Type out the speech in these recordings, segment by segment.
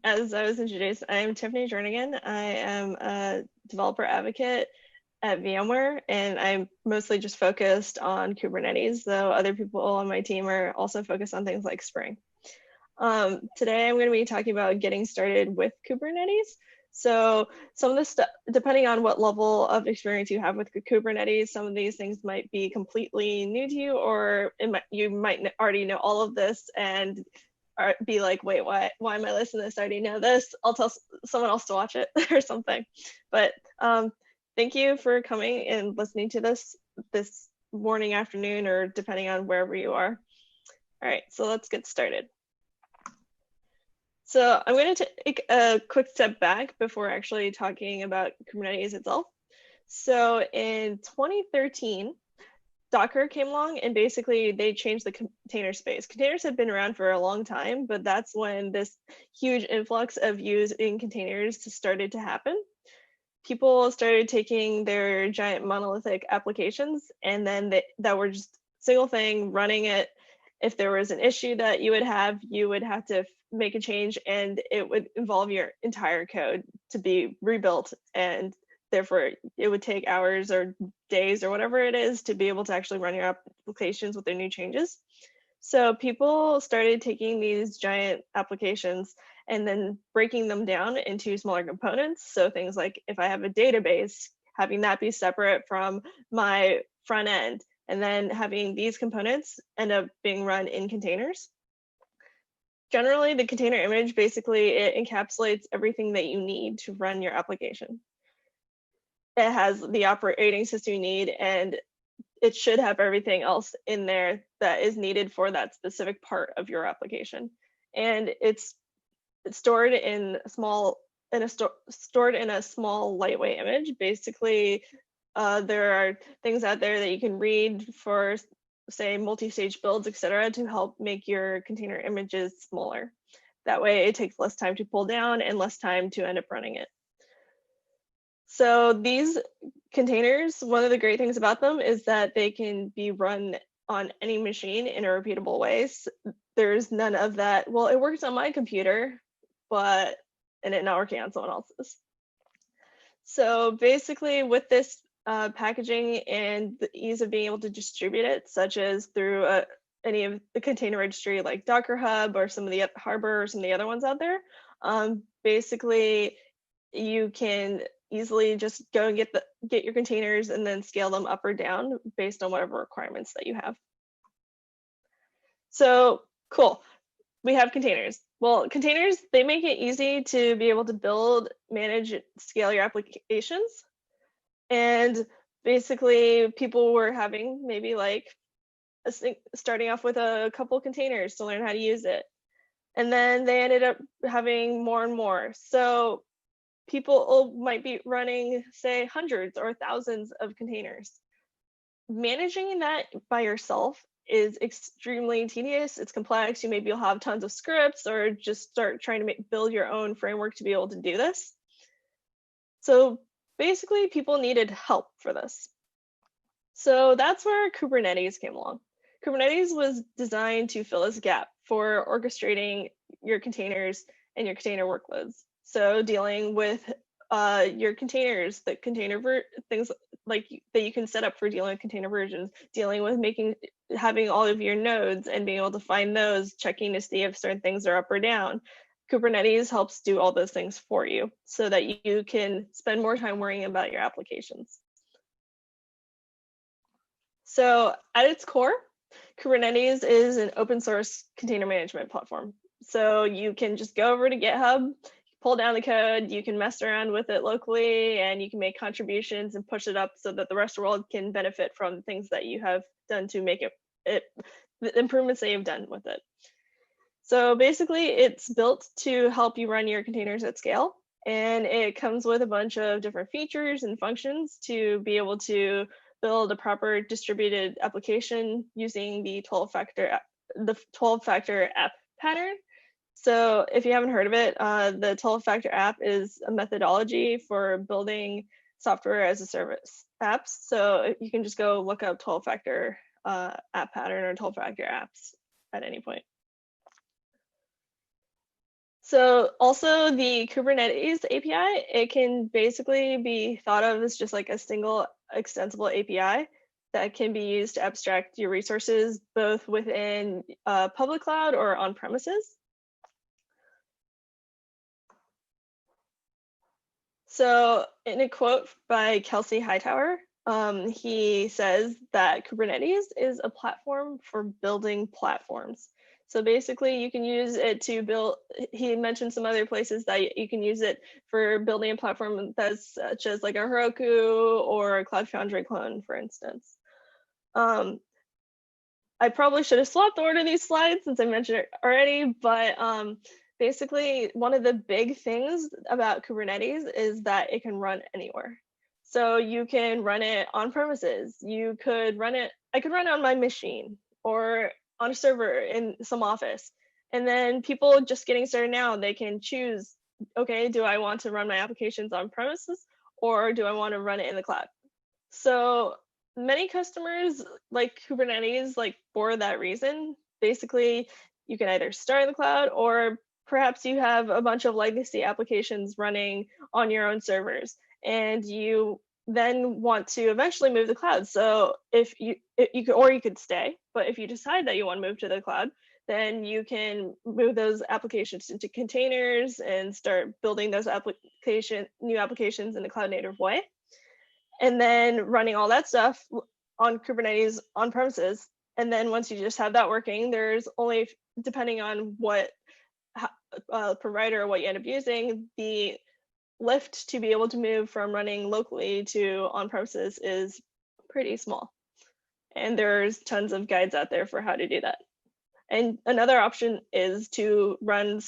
as I was introduced, I'm Tiffany Jernigan. I am a developer advocate at VMware, and I'm mostly just focused on Kubernetes, though other people on my team are also focused on things like Spring. Today, I'm going to be talking about getting started with Kubernetes. So some of this stuff, depending on what level of experience you have with Kubernetes, some of these things might be completely new to you, or you might already know all of this and be like, wait, why am I listening to this? I already know this. I'll tell someone else to watch it or something. But thank you for coming and listening to this morning, afternoon, or depending on wherever you are. All right, so let's get started. So I'm going to take a quick step back before actually talking about Kubernetes itself. So in 2013, Docker came along and basically they changed the container space. Containers had been around for a long time, but that's when this huge influx of using containers started to happen. People started taking their giant monolithic applications and then that were just single thing, running it. If there was an issue that you would have to make a change, and it would involve your entire code to be rebuilt, and therefore it would take hours or days or whatever it is to be able to actually run your applications with their new changes. So people started taking these giant applications and then breaking them down into smaller components. So things like if I have a database, having that be separate from my front end, and then having these components end up being run in containers. Generally, the container image, basically, it encapsulates everything that you need to run your application. It has the operating system you need, and it should have everything else in there that is needed for that specific part of your application. And it's stored in stored in a small lightweight image. Basically, there are things out there that you can read for, say, multi-stage builds, etc., to help make your container images smaller. That way it takes less time to pull down and less time to end up running it. So these containers, one of the great things about them is that they can be run on any machine in a repeatable way. So there's none of that, well, it works on my computer, and it not working on someone else's. So basically with this packaging and the ease of being able to distribute it, such as through any of the container registry like Docker Hub or some of the Harbor or some of the other ones out there, basically you can easily just go and get your containers and then scale them up or down based on whatever requirements that you have. So cool, we have containers. Well, containers, they make it easy to be able to build, manage, scale your applications. And basically people were having maybe like starting off with a couple containers to learn how to use it. And then they ended up having more and more. So people might be running, say, hundreds or thousands of containers. Managing that by yourself is extremely tedious. It's complex. Maybe you'll have tons of scripts or just start trying to build your own framework to be able to do this. So basically, people needed help for this. So that's where Kubernetes came along. Kubernetes was designed to fill this gap for orchestrating your containers and your container workloads. So dealing with your containers, the container things like that you can set up for dealing with container versions, dealing with having all of your nodes and being able to find those, checking to see if certain things are up or down. Kubernetes helps do all those things for you so that you can spend more time worrying about your applications. So at its core, Kubernetes is an open source container management platform. So you can just go over to GitHub, pull down the code, you can mess around with it locally, and you can make contributions and push it up so that the rest of the world can benefit from the things that you have done to make the improvements that you've done with it. So basically, it's built to help you run your containers at scale, and it comes with a bunch of different features and functions to be able to build a proper distributed application using the 12-factor app pattern. So if you haven't heard of it, the 12-factor app is a methodology for building software as a service apps. So you can just go look up 12-factor app pattern or 12-factor apps at any point. So also the Kubernetes API, it can basically be thought of as just like a single extensible API that can be used to abstract your resources both within public cloud or on premises. So in a quote by Kelsey Hightower, he says that Kubernetes is a platform for building platforms. So basically you can use it to build, he mentioned some other places that you can use it for building a platform that's such as like a Heroku or a Cloud Foundry clone, for instance. I probably should have swapped the order of these slides since I mentioned it already, but basically one of the big things about Kubernetes is that it can run anywhere. So you can run it on premises. You could run it, I could run it on my machine or on a server in some office. And then people just getting started now, they can choose, okay, do I want to run my applications on premises or do I want to run it in the cloud? So many customers like Kubernetes like for that reason. Basically, you can either start in the cloud or perhaps you have a bunch of legacy applications running on your own servers and you then want to eventually move to the cloud. So if you could, or you could stay, but if you decide that you want to move to the cloud, then you can move those applications into containers and start building those new applications in a cloud native way, and then running all that stuff on Kubernetes on premises. And then once you just have that working, there's only, depending on what provider or what you end up using, the lift to be able to move from running locally to on premises is pretty small. And there's tons of guides out there for how to do that. And another option is to run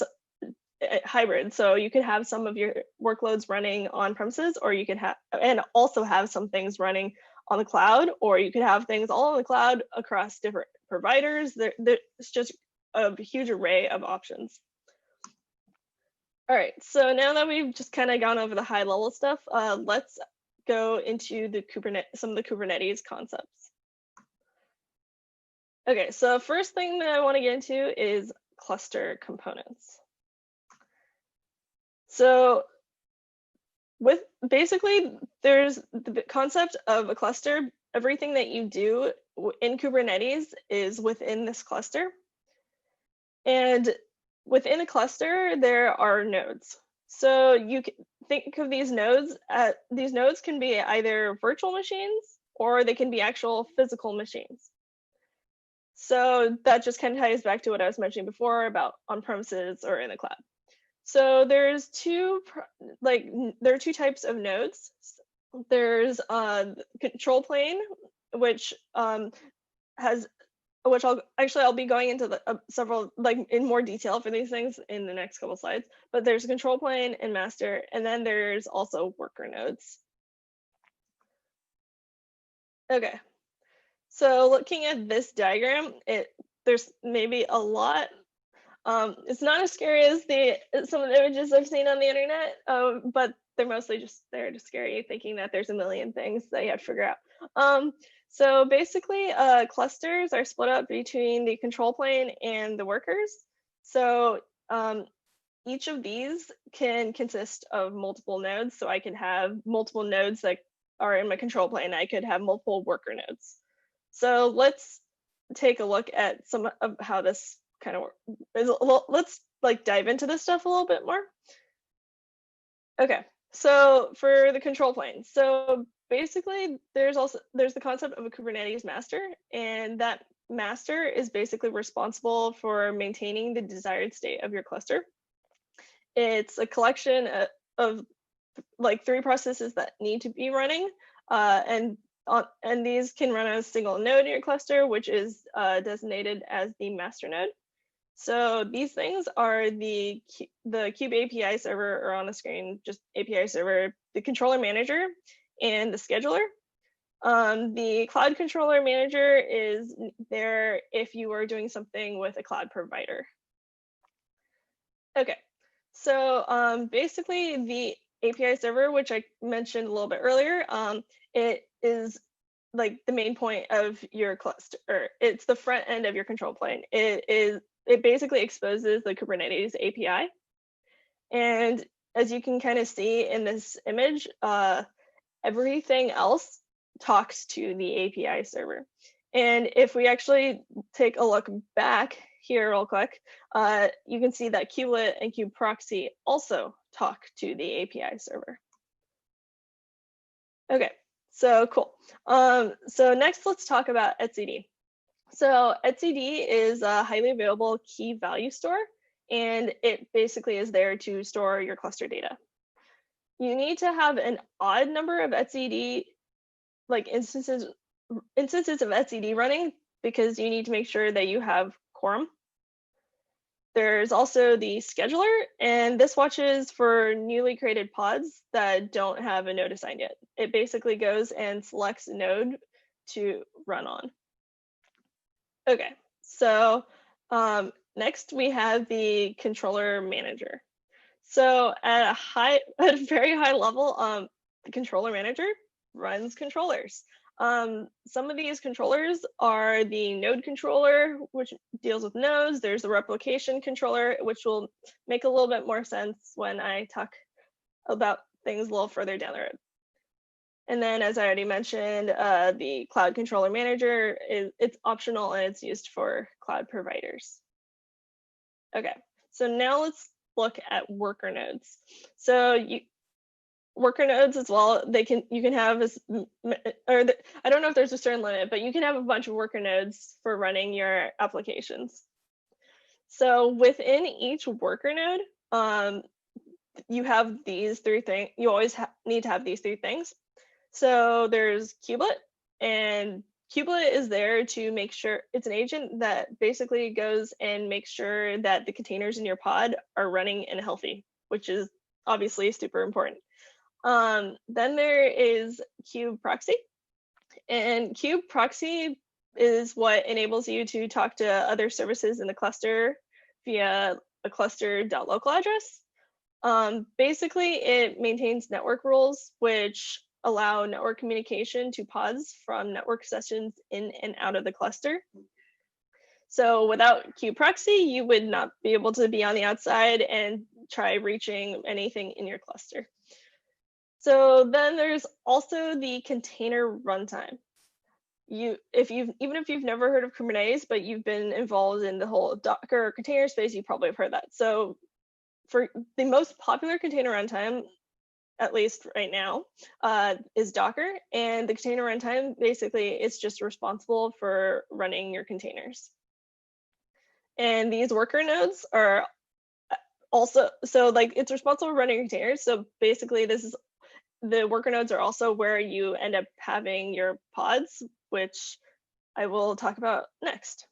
hybrid. So you could have some of your workloads running on premises, or you could have, and also have some things running on the cloud, or you could have things all on the cloud across different providers. There's just a huge array of options. All right, so now that we've just kind of gone over the high level stuff, let's go into the some of the Kubernetes concepts. Okay, so first thing that I want to get into is cluster components. So with basically, there's the concept of a cluster. Everything that you do in Kubernetes is within this cluster. And within a cluster, there are nodes. So you can think of these nodes can be either virtual machines or they can be actual physical machines. So that just kind of ties back to what I was mentioning before about on premises or in the cloud. So there's there are two types of nodes. There's control plane, which I'll be going into the several in more detail for these things in the next couple slides. But there's control plane and master, and then there's also worker nodes. Okay, so looking at this diagram, there's maybe a lot. It's not as scary as some of the images I've seen on the internet, but they're mostly just scary, thinking that there's a million things that you have to figure out. So basically, clusters are split up between the control plane and the workers. So each of these can consist of multiple nodes. So I can have multiple nodes that are in my control plane. I could have multiple worker nodes. So let's take a look at some of how this kind of works. Let's dive into this stuff a little bit more. Okay, so for the control plane, so basically there's the concept of a Kubernetes master, and that master is basically responsible for maintaining the desired state of your cluster. It's a collection of three processes that need to be running, and these can run on a single node in your cluster, which is designated as the master node. So these things are the Kube API server, or on the screen, just API server, the controller manager, and the scheduler. The cloud controller manager is there if you are doing something with a cloud provider. Okay, so basically the API server, which I mentioned a little bit earlier, it is the main point of your cluster, or it's the front end of your control plane. It basically exposes the Kubernetes API. And as you can kind of see in this image, everything else talks to the API server. And if we actually take a look back here real quick, you can see that kubelet and kubeproxy also talk to the API server. Okay, so cool. So next, let's talk about etcd. So etcd is a highly available key value store, and it basically is there to store your cluster data. You need to have an odd number of etcd, like instances of etcd running, because you need to make sure that you have quorum. There's also the scheduler, and this watches for newly created pods that don't have a node assigned yet. It basically goes and selects a node to run on. Okay, so next we have the controller manager. So at a very high level, the controller manager runs controllers. Some of these controllers are the node controller, which deals with nodes. There's the replication controller, which will make a little bit more sense when I talk about things a little further down the road. And then, as I already mentioned, the cloud controller manager it's optional and it's used for cloud providers. Okay, so now let's look at worker nodes. So worker nodes as well, you can have I don't know if there's a certain limit, but you can have a bunch of worker nodes for running your applications. So within each worker node, you have these three things. You always need to have these three things. So there's kubelet, and kubelet is there to make sure it's an agent that basically goes and makes sure that the containers in your pod are running and healthy, which is obviously super important. Then there is kubeproxy, and kubeproxy is what enables you to talk to other services in the cluster via a cluster.local address. Basically, it maintains network rules, which allow network communication to pods from network sessions in and out of the cluster. So without kubeproxy, you would not be able to be on the outside and try reaching anything in your cluster. So then there's also the container runtime. Even if you've never heard of Kubernetes, but you've been involved in the whole Docker container space, you probably have heard that. So for the most popular container runtime, at least right now, is Docker, and the container runtime basically is just responsible for running your containers. And these worker nodes are also, so like it's responsible for running containers. So basically the worker nodes are also where you end up having your pods, which I will talk about next.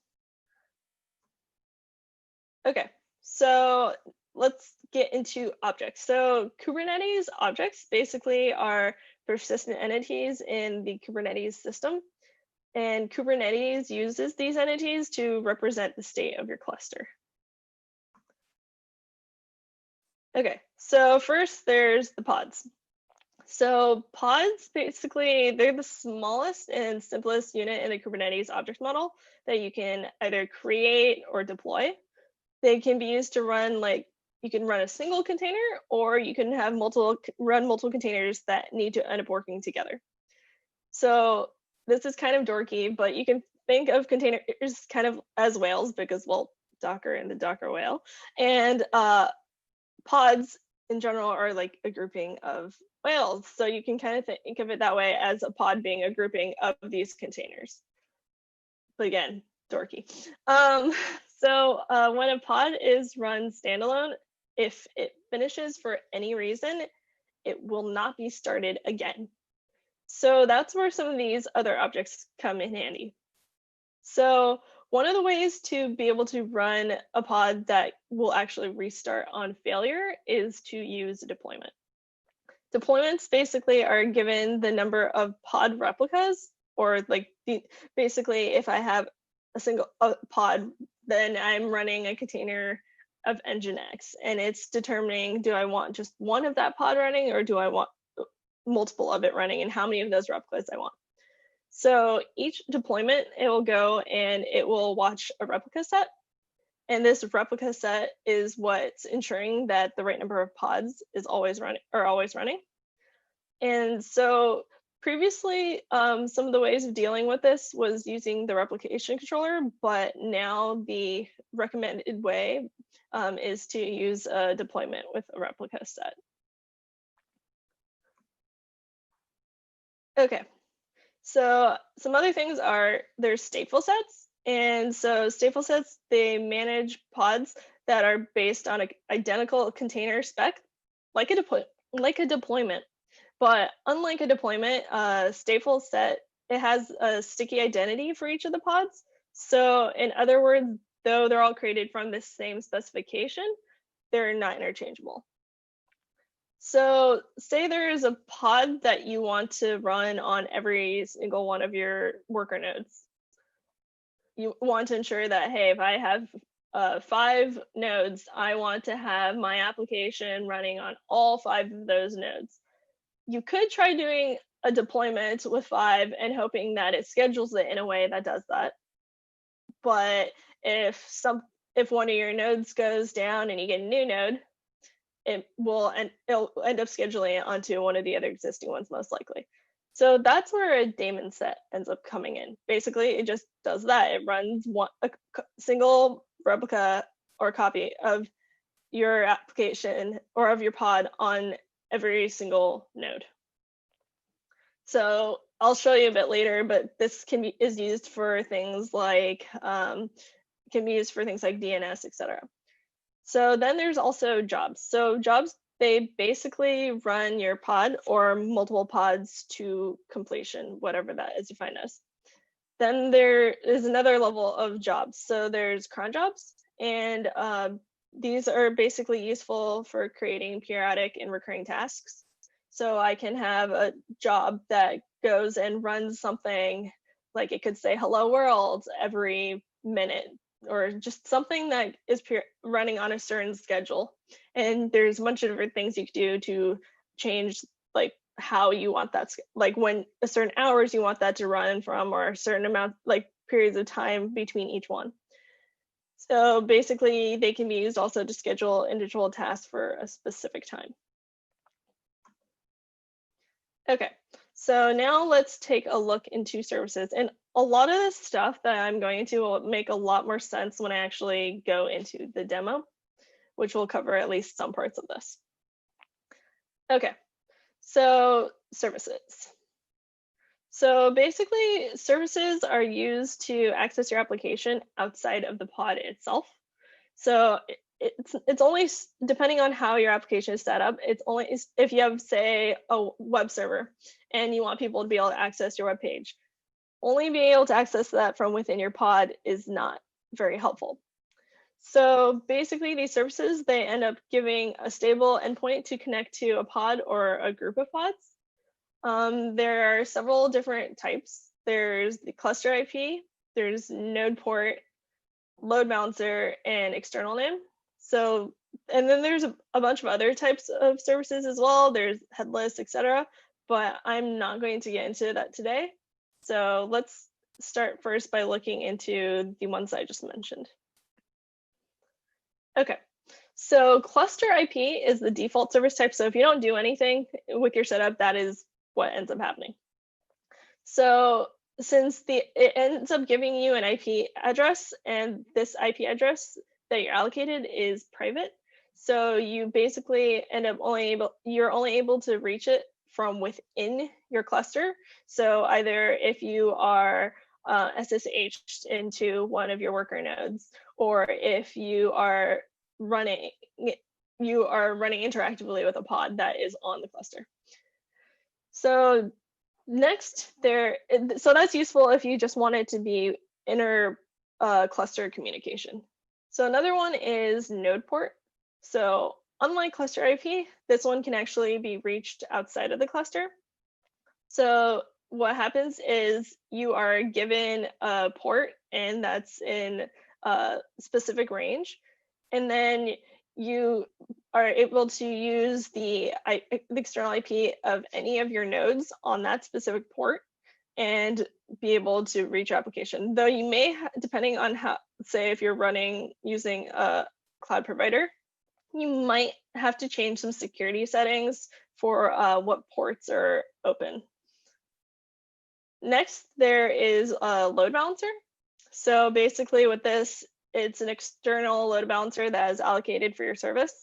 Okay, so let's get into objects. So Kubernetes objects basically are persistent entities in the Kubernetes system. And Kubernetes uses these entities to represent the state of your cluster. Okay, so first there's the pods. So pods, basically, they're the smallest and simplest unit in the Kubernetes object model that you can either create or deploy. They can be used to run, like, you can run a single container, or you can have run multiple containers that need to end up working together. So this is kind of dorky, but you can think of containers kind of as whales because, well, Docker and the Docker whale. And pods in general are like a grouping of whales. So you can kind of think of it that way, as a pod being a grouping of these containers. But again, dorky. So when a pod is run standalone, if it finishes for any reason, it will not be started again. So that's where some of these other objects come in handy. So one of the ways to be able to run a pod that will actually restart on failure is to use a deployment. Deployments basically are given the number of pod replicas, or like basically if I have a single pod, then I'm running a container of Nginx, and it's determining, do I want just one of that pod running, or do I want multiple of it running, and how many of those replicas I want. So each deployment, it will go and it will watch a replica set. And this replica set is what's ensuring that the right number of pods is always running. And so previously, some of the ways of dealing with this was using the replication controller, but now the recommended way is to use a deployment with a replica set. Okay, so some other things are there's stateful sets. And so stateful sets, they manage pods that are based on an identical container spec, like a deployment. But unlike a deployment, stateful set, it has a sticky identity for each of the pods. So in other words, though they're all created from the same specification, they're not interchangeable. So say there's a pod that you want to run on every single one of your worker nodes. You want to ensure that, hey, if I have 5 nodes, I want to have my application running on all 5 of those nodes. You could try doing a deployment with 5 and hoping that it schedules it in a way that does that. But if one of your nodes goes down and you get a new node, it'll end up scheduling it onto one of the other existing ones most likely. So that's where a daemon set ends up coming in. Basically, it just does that. It runs a single replica or copy of your application or of your pod on every single node. So I'll show you a bit later, but this is used for things like DNS, etc. So then there's also jobs. So jobs, they basically run your pod or multiple pods to completion, whatever that is defined as. Then there is another level of jobs. So there's cron jobs, and these are basically useful for creating periodic and recurring tasks. So I can have a job that goes and runs something like it could say hello world every minute, or just something that is running on a certain schedule. And there's a bunch of different things you could do to change like how you want that, like when a certain hours you want that to run from, or a certain amount, like periods of time between each one. So basically they can be used also to schedule individual tasks for a specific time. Okay, so now let's take a look into services. And a lot of this stuff that I'm going to will make a lot more sense when I actually go into the demo, which will cover at least some parts of this. Okay, so services. So basically, services are used to access your application outside of the pod itself. So it's only, depending on how your application is set up, it's only if you have, say, a web server and you want people to be able to access your web page. Only being able to access that from within your pod is not very helpful. So basically these services, they end up giving a stable endpoint to connect to a pod or a group of pods. There are several different types. There's the cluster IP, there's node port, load balancer, and external name. So, and then there's a bunch of other types of services as well. There's headless, etc. But I'm not going to get into that today. So let's start first by looking into the ones I just mentioned. Okay, so cluster IP is the default service type. So if you don't do anything with your setup, that is what ends up happening. So since it ends up giving you an IP address, and this IP address that you're allocated is private, so you basically end up you're only able to reach it from within your cluster. So either if you are SSH'd into one of your worker nodes, or if you are running interactively with a pod that is on the cluster. So next, so that's useful if you just want it to be inter cluster communication. So another one is node port. So unlike cluster IP, this one can actually be reached outside of the cluster. So what happens is you are given a port, and that's in a specific range, and then you are able to use the external IP of any of your nodes on that specific port and be able to reach your application. Though you may, depending on how, say if you're running using a cloud provider, you might have to change some security settings for what ports are open. Next, there is a load balancer. So basically with this, it's an external load balancer that is allocated for your service.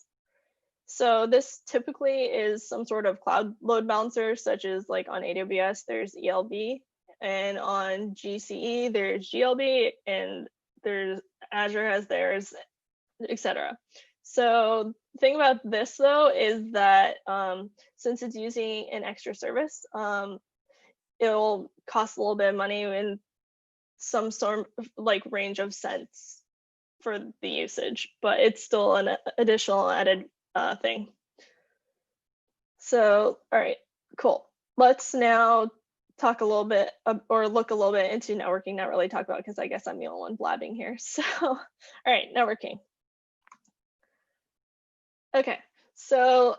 So this typically is some sort of cloud load balancer, such as like on AWS, there's ELB, and on GCE, there's GLB, and there's Azure has theirs, etc. So the thing about this though is that since it's using an extra service, it'll cost a little bit of money in some sort of like range of cents for the usage, but it's still an additional added thing. So, all right, cool. Let's now talk a little bit or look a little bit into networking, not really talk about because I guess I'm the only one blabbing here. So, all right, networking. Okay, so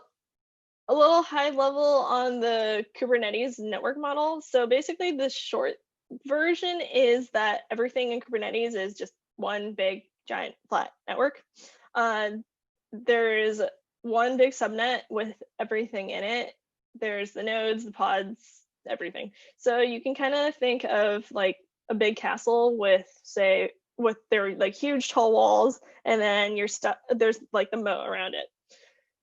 a little high level on the Kubernetes network model. So basically the short version is that everything in Kubernetes is just one big giant flat network. There's one big subnet with everything in it. There's the nodes, the pods, everything. So you can kind of think of like a big castle with, say, with their like huge tall walls, and then there's like the moat around it.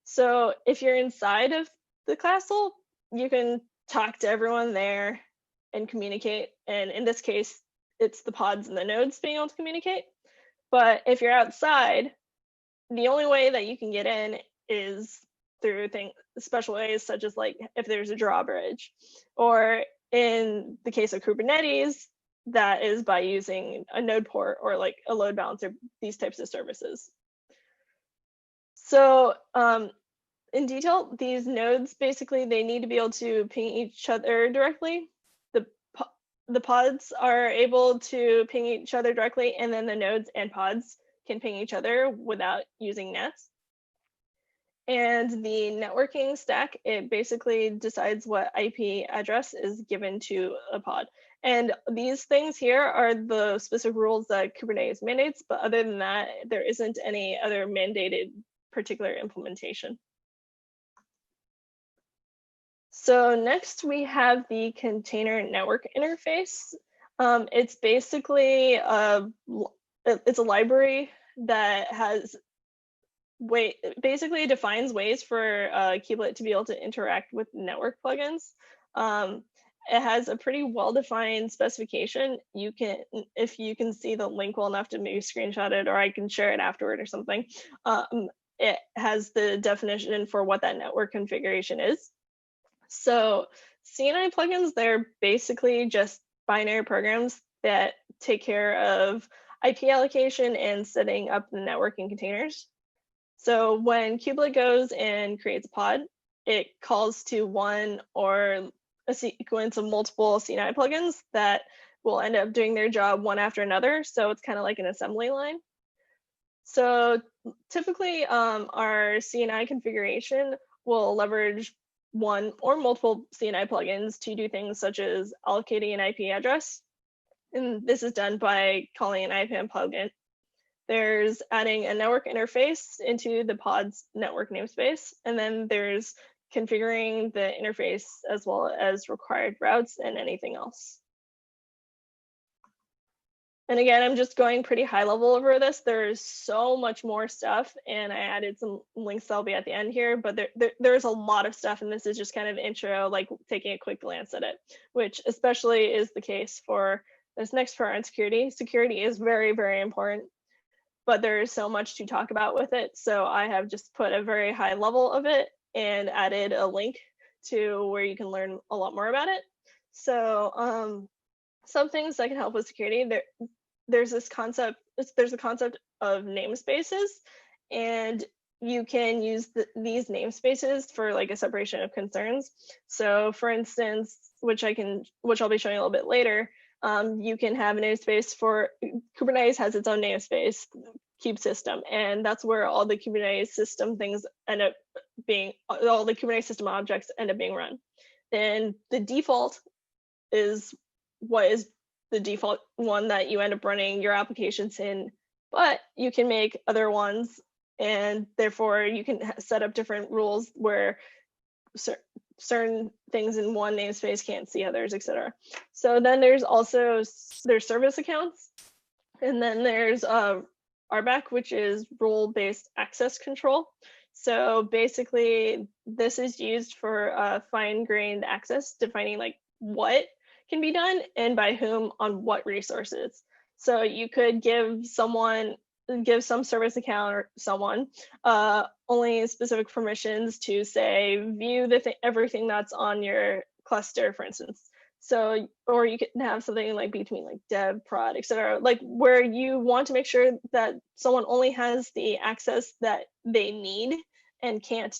So if you're inside of the castle, you can talk to everyone there and communicate. And in this case, it's the pods and the nodes being able to communicate. But if you're outside, the only way that you can get in is through special ways, such as like if there's a drawbridge, or in the case of Kubernetes, that is by using a node port or like a load balancer, these types of services. So in detail, these nodes, basically, they need to be able to ping each other directly. The pods are able to ping each other directly, and then the nodes and pods can ping each other without using nets. And the networking stack, it basically decides what IP address is given to a pod. And these things here are the specific rules that Kubernetes mandates, but other than that, there isn't any other mandated particular implementation. So next we have the container network interface. It's basically it's a library that has basically defines ways for Kubelet to be able to interact with network plugins. It has a pretty well-defined specification. If you can see the link well enough to maybe screenshot it, or I can share it afterward or something. It has the definition for what that network configuration is. So CNI plugins, they're basically just binary programs that take care of IP allocation and setting up the networking containers. So when Kubelet goes and creates a pod, it calls to one or a sequence of multiple CNI plugins that will end up doing their job one after another. So it's kind of like an assembly line. So typically our CNI configuration will leverage one or multiple CNI plugins to do things such as allocating an IP address. And this is done by calling an IPAM plugin. There's adding a network interface into the pod's network namespace. And then there's configuring the interface as well as required routes and anything else. And again, I'm just going pretty high level over this. There's so much more stuff, and I added some links that'll be at the end here, but there's a lot of stuff, and this is just kind of intro, like taking a quick glance at it, which especially is the case for this next part on security. Security is very, very important, but there is so much to talk about with it. So I have just put a very high level of it and added a link to where you can learn a lot more about it. So some things that can help with security, there's a concept of namespaces, and you can use these namespaces for like a separation of concerns. So for instance, which I'll be showing a little bit later, you can have a namespace for Kubernetes has its own namespace, kube system, and that's where all the Kubernetes system things end up being, all the Kubernetes system objects end up being run. Then the default is what is the default one that you end up running your applications in, but you can make other ones, and therefore you can set up different rules where certain things in one namespace can't see others, etc. So then there's also service accounts, and then there's RBAC, which is role-based access control. So basically, this is used for fine-grained access, defining like what can be done and by whom on what resources. So you could give some service account or someone only specific permissions to say view everything that's on your cluster, for instance. So, or you can have something like between like dev, prod, etc., like where you want to make sure that someone only has the access that they need and can't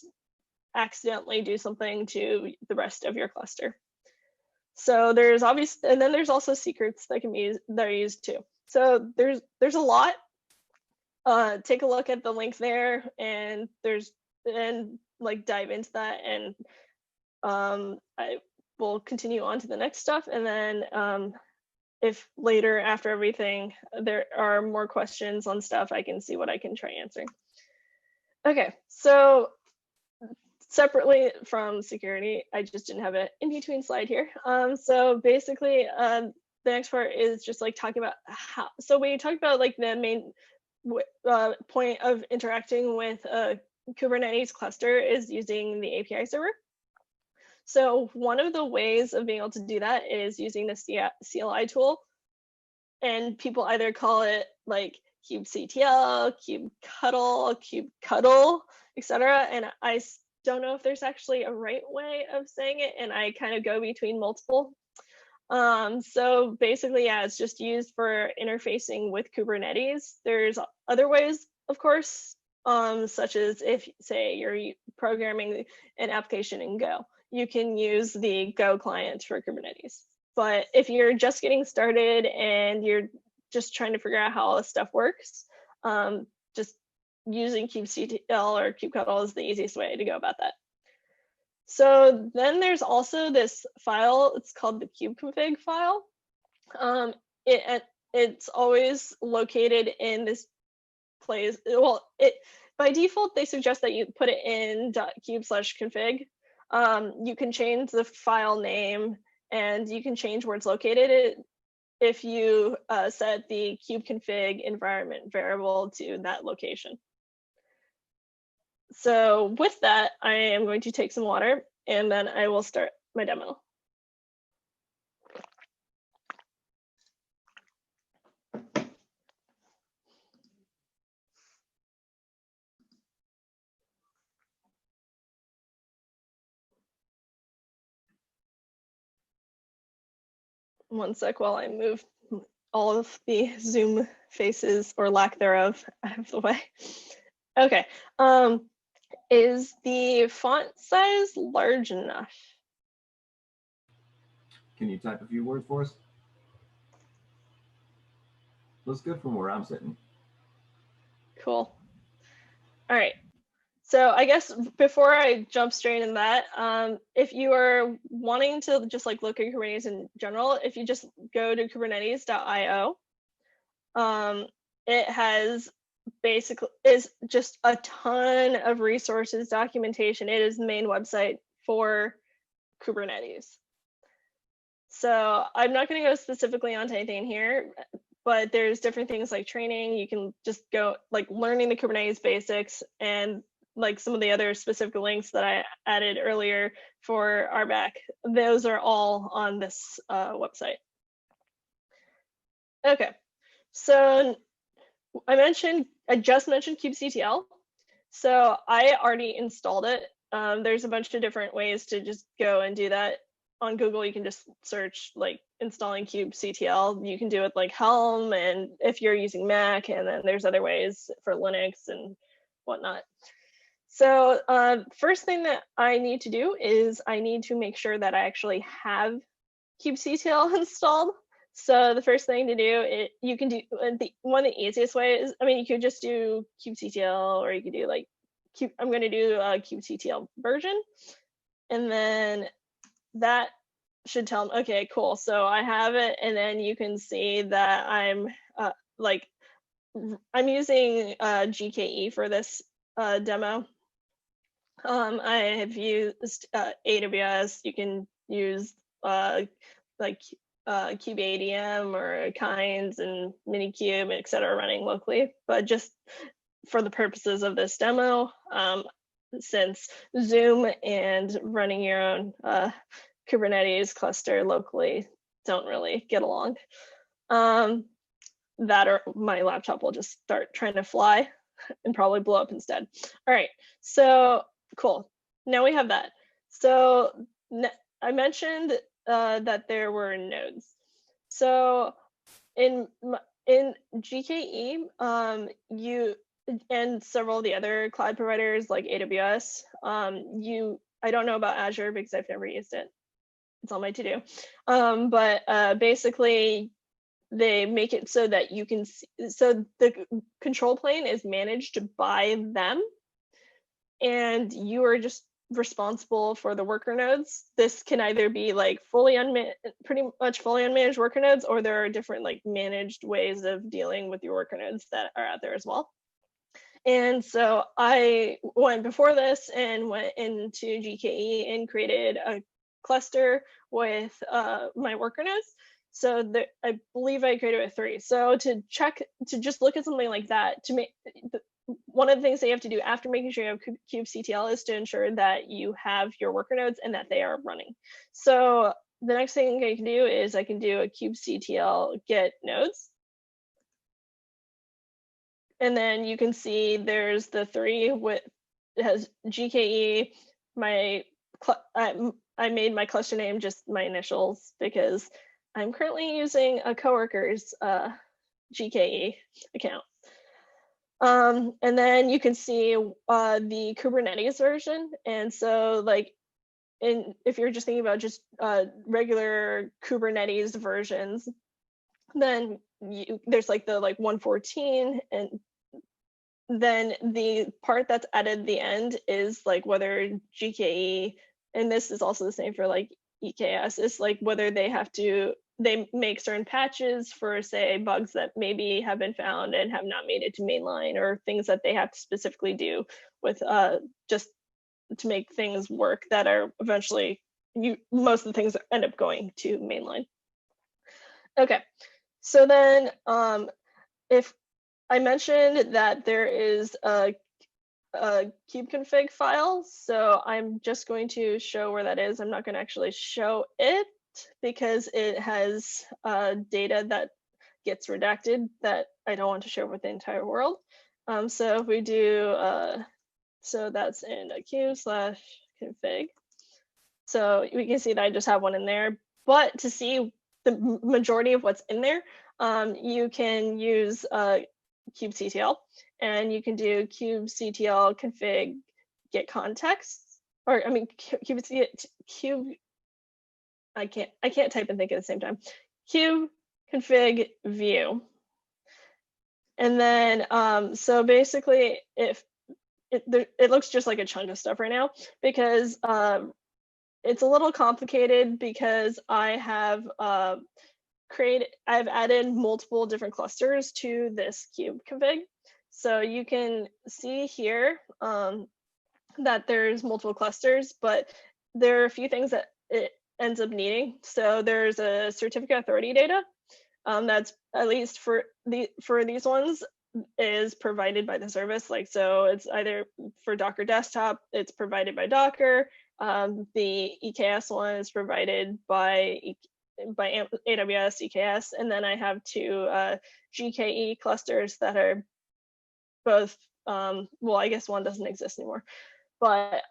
accidentally do something to the rest of your cluster. So there's and then there's also secrets that are used too. So there's a lot. Take a look at the link there, and like dive into that, and I will continue on to the next stuff, and then if later after everything there are more questions on stuff, I can see what I can try answering. Okay, so separately from security, I just didn't have an in-between slide here. So basically, the next part is just like talking about how. So we talked about like the main point of interacting with a Kubernetes cluster is using the API server. So one of the ways of being able to do that is using the CLI tool, and people either call it like kubectl, kubectl, etc. And I don't know if there's actually a right way of saying it, and I kind of go between multiple. So basically, yeah, it's just used for interfacing with Kubernetes. There's other ways, of course, such as if, say, you're programming an application in Go, you can use the Go client for Kubernetes. But if you're just getting started and you're just trying to figure out how all this stuff works, just using kubectl or kubectl is the easiest way to go about that. So then there's also this file, it's called the kubeconfig file. It's always located in this place. Well, by default, they suggest that you put it in .kube/config. You can change the file name, and you can change where it's located if you set the kubeconfig environment variable to that location. So with that, I am going to take some water, and then I will start my demo. One sec while I move all of the Zoom faces, or lack thereof, out of the way. Okay. Is the font size large enough? Can you type a few words for us? Looks good from where I'm sitting. Cool. All right. So I guess before I jump straight in that, if you are wanting to just like look at Kubernetes in general, if you just go to kubernetes.io, it has is just a ton of resources, documentation. It is the main website for Kubernetes. So I'm not going to go specifically onto anything here, but there's different things like training. You can just go like learning the Kubernetes basics, and like some of the other specific links that I added earlier for RBAC. Those are all on this website. Okay, so I just mentioned kubectl. So I already installed it. There's a bunch of different ways to just go and do that. On Google, you can just search like installing kubectl. You can do it like Helm, and if you're using Mac, and then there's other ways for Linux and whatnot. So first thing that I need to do is I need to make sure that I actually have kubectl installed. So the first thing to do, you can do one of the easiest ways. I mean, you could just do kubectl, or you could do like I'm going to do a kubectl version, and then that should tell them, okay, cool. So I have it, and then you can see that like I'm using GKE for this demo. I have used AWS. You can use like KubeADM or Kinds and Minikube, et cetera, running locally. But just for the purposes of this demo, since Zoom and running your own Kubernetes cluster locally don't really get along, that or my laptop will just start trying to fly and probably blow up instead. All right, so cool. Now we have that. So I mentioned that there were nodes. So in GKE, you and several of the other cloud providers like AWS, I don't know about Azure because I've never used it. It's on my to-do. But basically, they make it so that you can see, so the control plane is managed by them, and you are just responsible for the worker nodes. This can either be like pretty much fully unmanaged worker nodes, or there are different like managed ways of dealing with your worker nodes that are out there as well. And so I went before this and went into GKE and created a cluster with my worker nodes. So I believe I created with 3. So to just look at something like that, to make one of the things that you have to do after making sure you have kubectl is to ensure that you have your worker nodes and that they are running. So the next thing I can do is I can do a kubectl get nodes. And then you can see there's the 3 with, it has GKE. I made my cluster name just my initials because I'm currently using a coworker's GKE account. And then you can see the Kubernetes version. And so like, if you're just thinking about just regular Kubernetes versions, then there's like the 114, and then the part that's added at the end is like whether GKE, and this is also the same for like EKS, is like whether they make certain patches for, say, bugs that maybe have been found and have not made it to mainline, or things that they have to specifically do with just to make things work that are eventually, most of the things end up going to mainline. Okay, so then if I mentioned that there is a kubeconfig file, so I'm just going to show where that is. I'm not going to actually show it because it has data that gets redacted that I don't want to share with the entire world. So if we do, so that's in a kube/config. So we can see that I just have one in there. But to see the majority of what's in there, you can use kubectl, and you can do kubectl config get context, or I mean kube. I can't type and think at the same time. Kube config view, and then so basically, if it looks just like a chunk of stuff right now because it's a little complicated because I have I've added multiple different clusters to this kube config. So you can see here that there's multiple clusters, but there are a few things that it ends up needing. So there's a certificate authority data that's, at least for these ones, is provided by the service. Like, so it's either for Docker desktop, it's provided by Docker. The EKS one is provided by AWS EKS, and then I have 2 GKE clusters that are both, well, I guess one doesn't exist anymore, but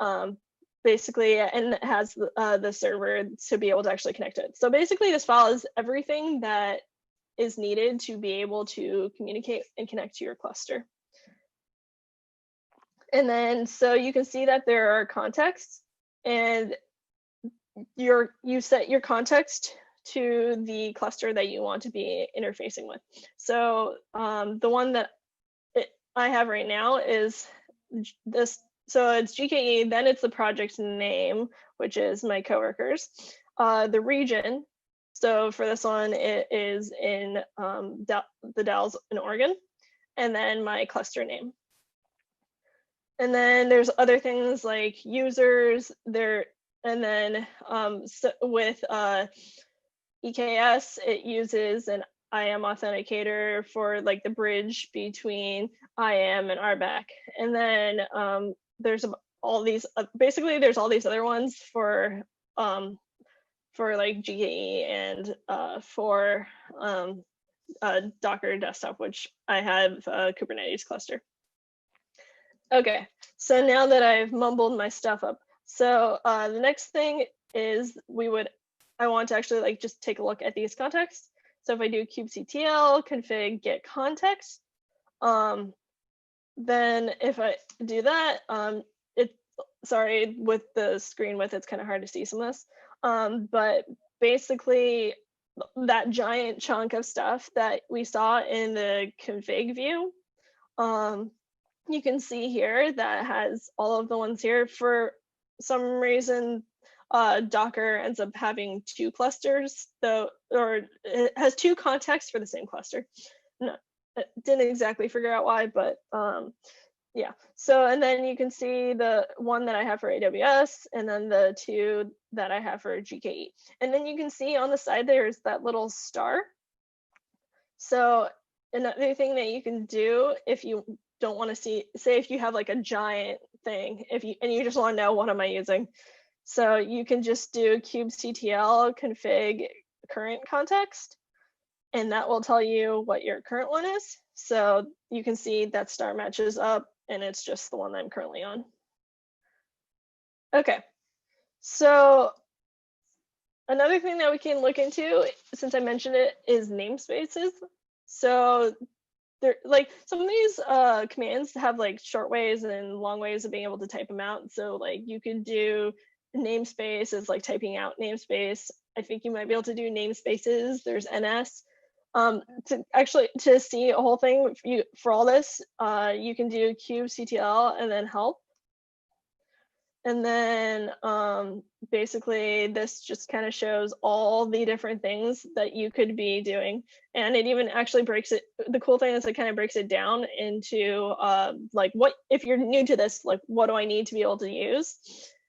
basically, and it has the server to be able to actually connect to it. So basically, this file is everything that is needed to be able to communicate and connect to your cluster. And then, so you can see that there are contexts, and you set your context to the cluster that you want to be interfacing with. So the one that I have right now is this. So it's GKE, then it's the project name, which is my coworkers. the region. So for this one, it is in the Dalles in Oregon, and then my cluster name. And then there's other things like users there, and then so with EKS, it uses an IAM authenticator for like the bridge between IAM and RBAC. And then there's all these, basically there's all these other ones for like GKE and for Docker desktop, which I have a Kubernetes cluster. Okay, so now that I've mumbled my stuff up, so the next thing is I want to actually like just take a look at these contexts. So if I do kubectl config get context, then if I do that, sorry, with the screen width, it's kind of hard to see some of this. But basically, that giant chunk of stuff that we saw in the config view, you can see here that has all of the ones here. For some reason, Docker ends up having two clusters, though, or it has two contexts for the same cluster. No, I didn't exactly figure out why, but yeah. So, and then you can see the one that I have for AWS, and then the two that I have for GKE. And then you can see on the side there's that little star. So another thing that you can do if you don't want to see, say if you have like a giant thing, and you just want to know what am I using. So you can just do kubectl config current context, and that will tell you what your current one is. So you can see that star matches up, and it's just the one that I'm currently on. Okay, so another thing that we can look into, since I mentioned it, is namespaces. So there, like some of these commands have like short ways and long ways of being able to type them out. So like you could do namespace as like typing out namespace. I think you might be able to do namespaces. There's NS. To see a whole thing for all this, you can do kubectl and then help. And then basically this just kind of shows all the different things that you could be doing. And it even actually breaks it. The cool thing is it kind of breaks it down into like what, if you're new to this, like what do I need to be able to use?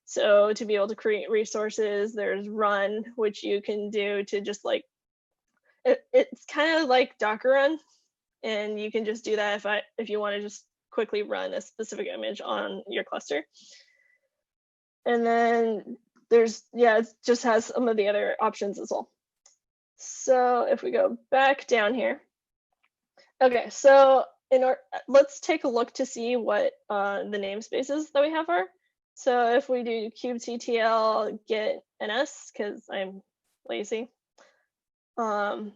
So to be able to create resources, there's run, which you can do to just like, it's kind of like Docker run. And you can just do that if you want to just quickly run a specific image on your cluster. And then there's, yeah, it just has some of the other options as well. So if we go back down here. Okay, so let's take a look to see what the namespaces that we have are. So if we do kubectl get ns, because I'm lazy. All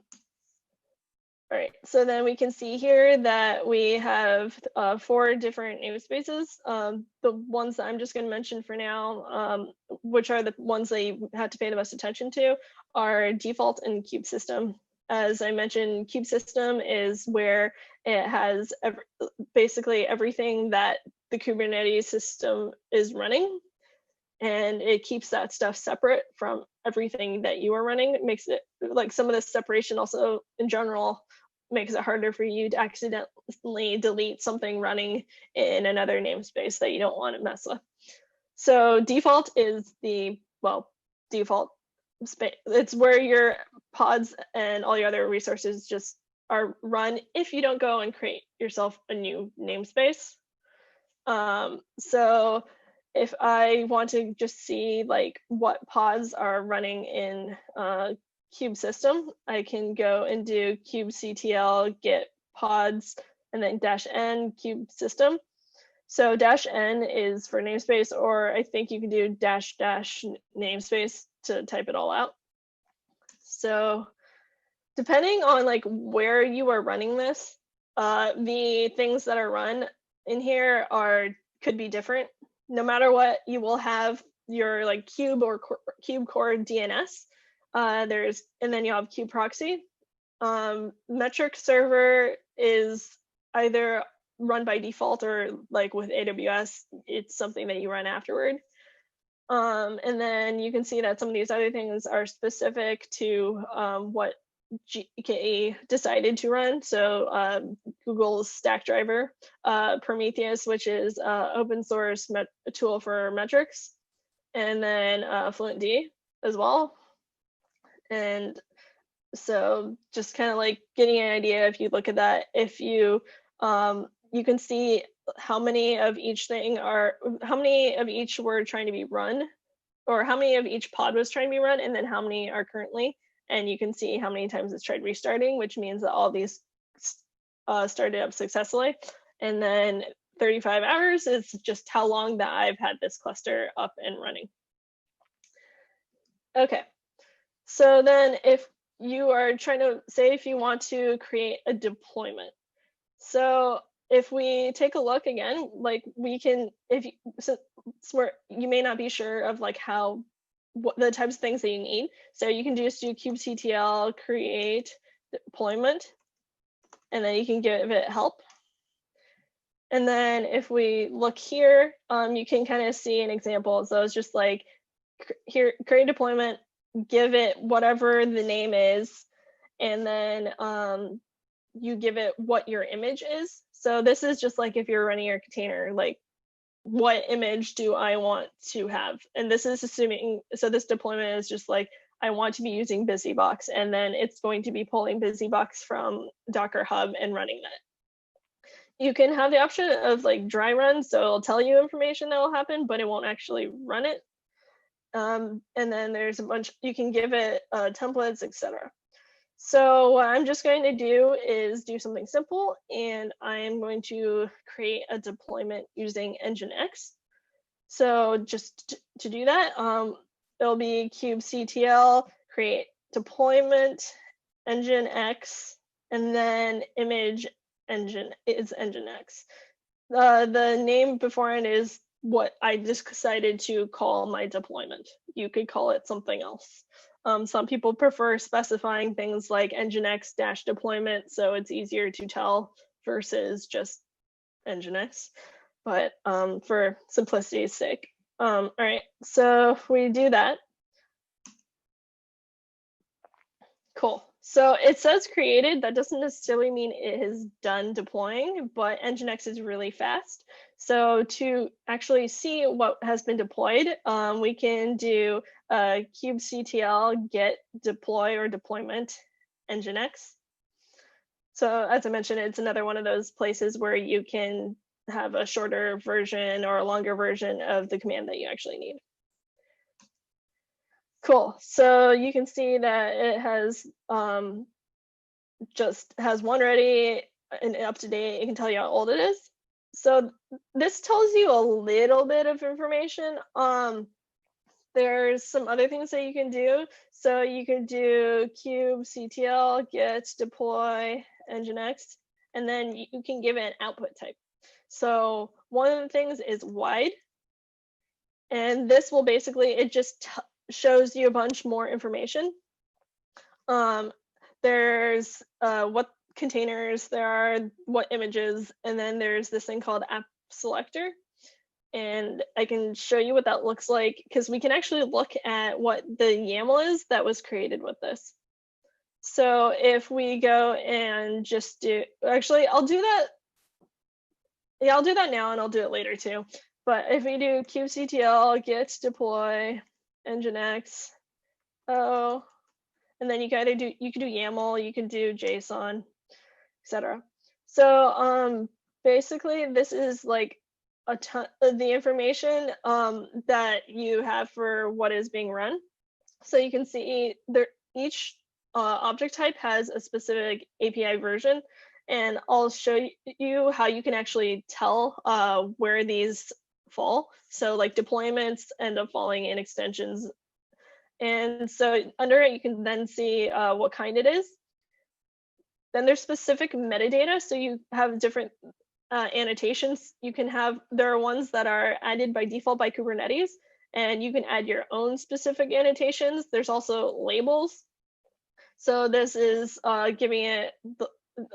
right, so then we can see here that we have 4 different namespaces. The ones that I'm just going to mention for now, which are the ones that you have to pay the most attention to, are default and kubesystem. As I mentioned, kubesystem is where it has basically everything that the Kubernetes system is running, and it keeps that stuff separate from everything that you are running. It makes it like some of the separation also in general makes it harder for you to accidentally delete something running in another namespace that you don't want to mess with. So default is the, well, default space. It's where your pods and all your other resources just are run if you don't go and create yourself a new namespace. So if I want to just see like what pods are running in kubesystem, I can go and do kubectl get pods and then -n kubesystem. So -n is for namespace, or I think you can do -- namespace to type it all out. So depending on like where you are running this, the things that are run in here could be different. No matter what, you will have your like kube or kube core DNS. And then you have kube proxy. Metric server is either run by default or like with AWS, it's something that you run afterward. And then you can see that some of these other things are specific to what GKE decided to run. So Google's Stack Driver, Prometheus, which is open source tool for metrics, and then FluentD as well. And so just kind of like getting an idea, if you look at that, if you you can see how many of each were trying to be run, or how many of each pod was trying to be run, and then how many are currently. And you can see how many times it's tried restarting, which means that all these started up successfully. And then 35 hours is just how long that I've had this cluster up and running. Okay, so then if you are trying to say, if you want to create a deployment. So if we take a look again, like we can, you may not be sure of like what the types of things that you need. So you can just do kubectl create deployment, and then you can give it help. And then if we look here, you can kind of see an example. So it's just like here, create deployment, give it whatever the name is, and then you give it what your image is. So this is just like if you're running your container, like what image do I want to have? And this is assuming, so this deployment is just like, I want to be using BusyBox, and then it's going to be pulling BusyBox from Docker Hub and running that. You can have the option of like dry run, so it'll tell you information that will happen, but it won't actually run it. And then there's a bunch, you can give it templates, etc. So what I'm just going to do is do something simple, and I am going to create a deployment using Nginx. So just to do that, it'll be kubectl create deployment Nginx, and then image engine is Nginx. The name beforehand is what I just decided to call my deployment. You could call it something else. Some people prefer specifying things like Nginx -deployment, so it's easier to tell versus just Nginx. But for simplicity's sake. All right, so if we do that. Cool. So it says created. That doesn't necessarily mean it is done deploying, but Nginx is really fast. So to actually see what has been deployed, we can do kubectl get deploy or deployment Nginx. So as I mentioned, it's another one of those places where you can have a shorter version or a longer version of the command that you actually need. Cool. So you can see that it has just has one ready and up to date. It can tell you how old it is. So this tells you a little bit of information. There's some other things that you can do. So you can do kubectl get deploy Nginx, and then you can give it an output type. So one of the things is wide, and this will basically, it just shows you a bunch more information. There's what containers there are, what images, and then there's this thing called app selector. And I can show you what that looks like, because we can actually look at what the YAML is that was created with this. So if we go and just do, actually, I'll do that. Yeah, I'll do that now, and I'll do it later too. But if we do kubectl get deploy Nginx, and then you can do YAML, you can do JSON, etc. So basically, this is like a ton of the information that you have for what is being run. So you can see there, each object type has a specific API version, and I'll show you how you can actually tell where these fall. So like deployments end up falling in extensions. And so under it, you can then see what kind it is. Then there's specific metadata. So you have different annotations. You can have, there are ones that are added by default by Kubernetes, and you can add your own specific annotations. There's also labels. So this is giving it the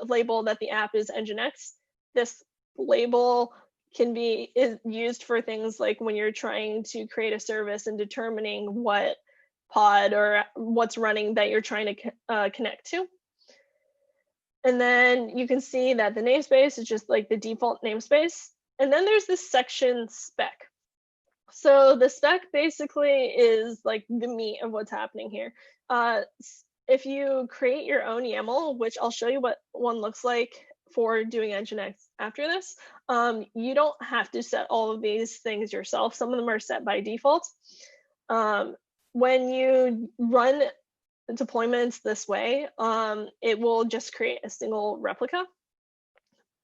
label that the app is Nginx. This label can be used for things like when you're trying to create a service and determining what pod or what's running that you're trying to connect to. And then you can see that the namespace is just like the default namespace. And then there's this section spec. So the spec basically is like the meat of what's happening here. If you create your own YAML, which I'll show you what one looks like for doing Nginx after this, you don't have to set all of these things yourself. Some of them are set by default. When you run deployments this way, it will just create a single replica,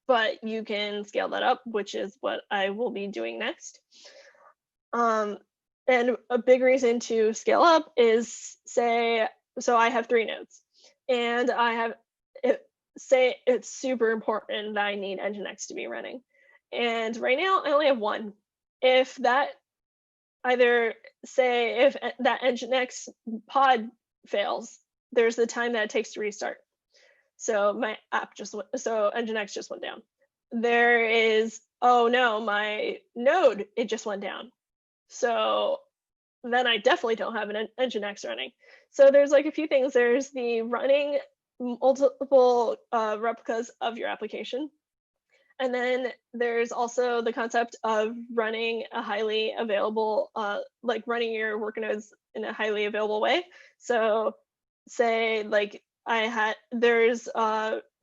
but you can scale that up, which is what I will be doing next. And a big reason to scale up is so I have 3 nodes, and say it's super important that I need Nginx to be running. And right now I only have 1. If that if that Nginx pod fails, there's the time that it takes to restart. So my app Nginx just went down. There is, oh no, my node, it just went down. So then I definitely don't have an Nginx running. So there's like a few things. There's the running multiple replicas of your application. And then there's also the concept of running a highly available, like running your worker nodes in a highly available way. So say like there's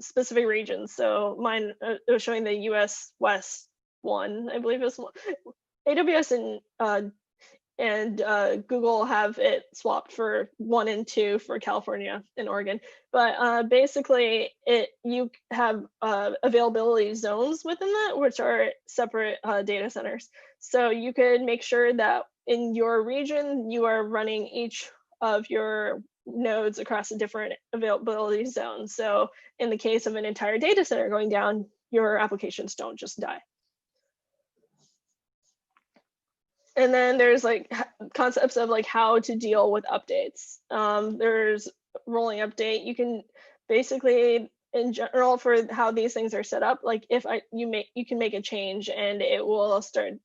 specific regions. So mine, it was showing the US West one, I believe it was AWS and Google have it swapped for 1 and 2 for California and Oregon. But basically, you have availability zones within that, which are separate data centers. So you could make sure that in your region, you are running each of your nodes across a different availability zone. So in the case of an entire data center going down, your applications don't just die. And then there's like concepts of like how to deal with updates. There's rolling update. You can basically, in general, for how these things are set up, like if you can make a change and it will start,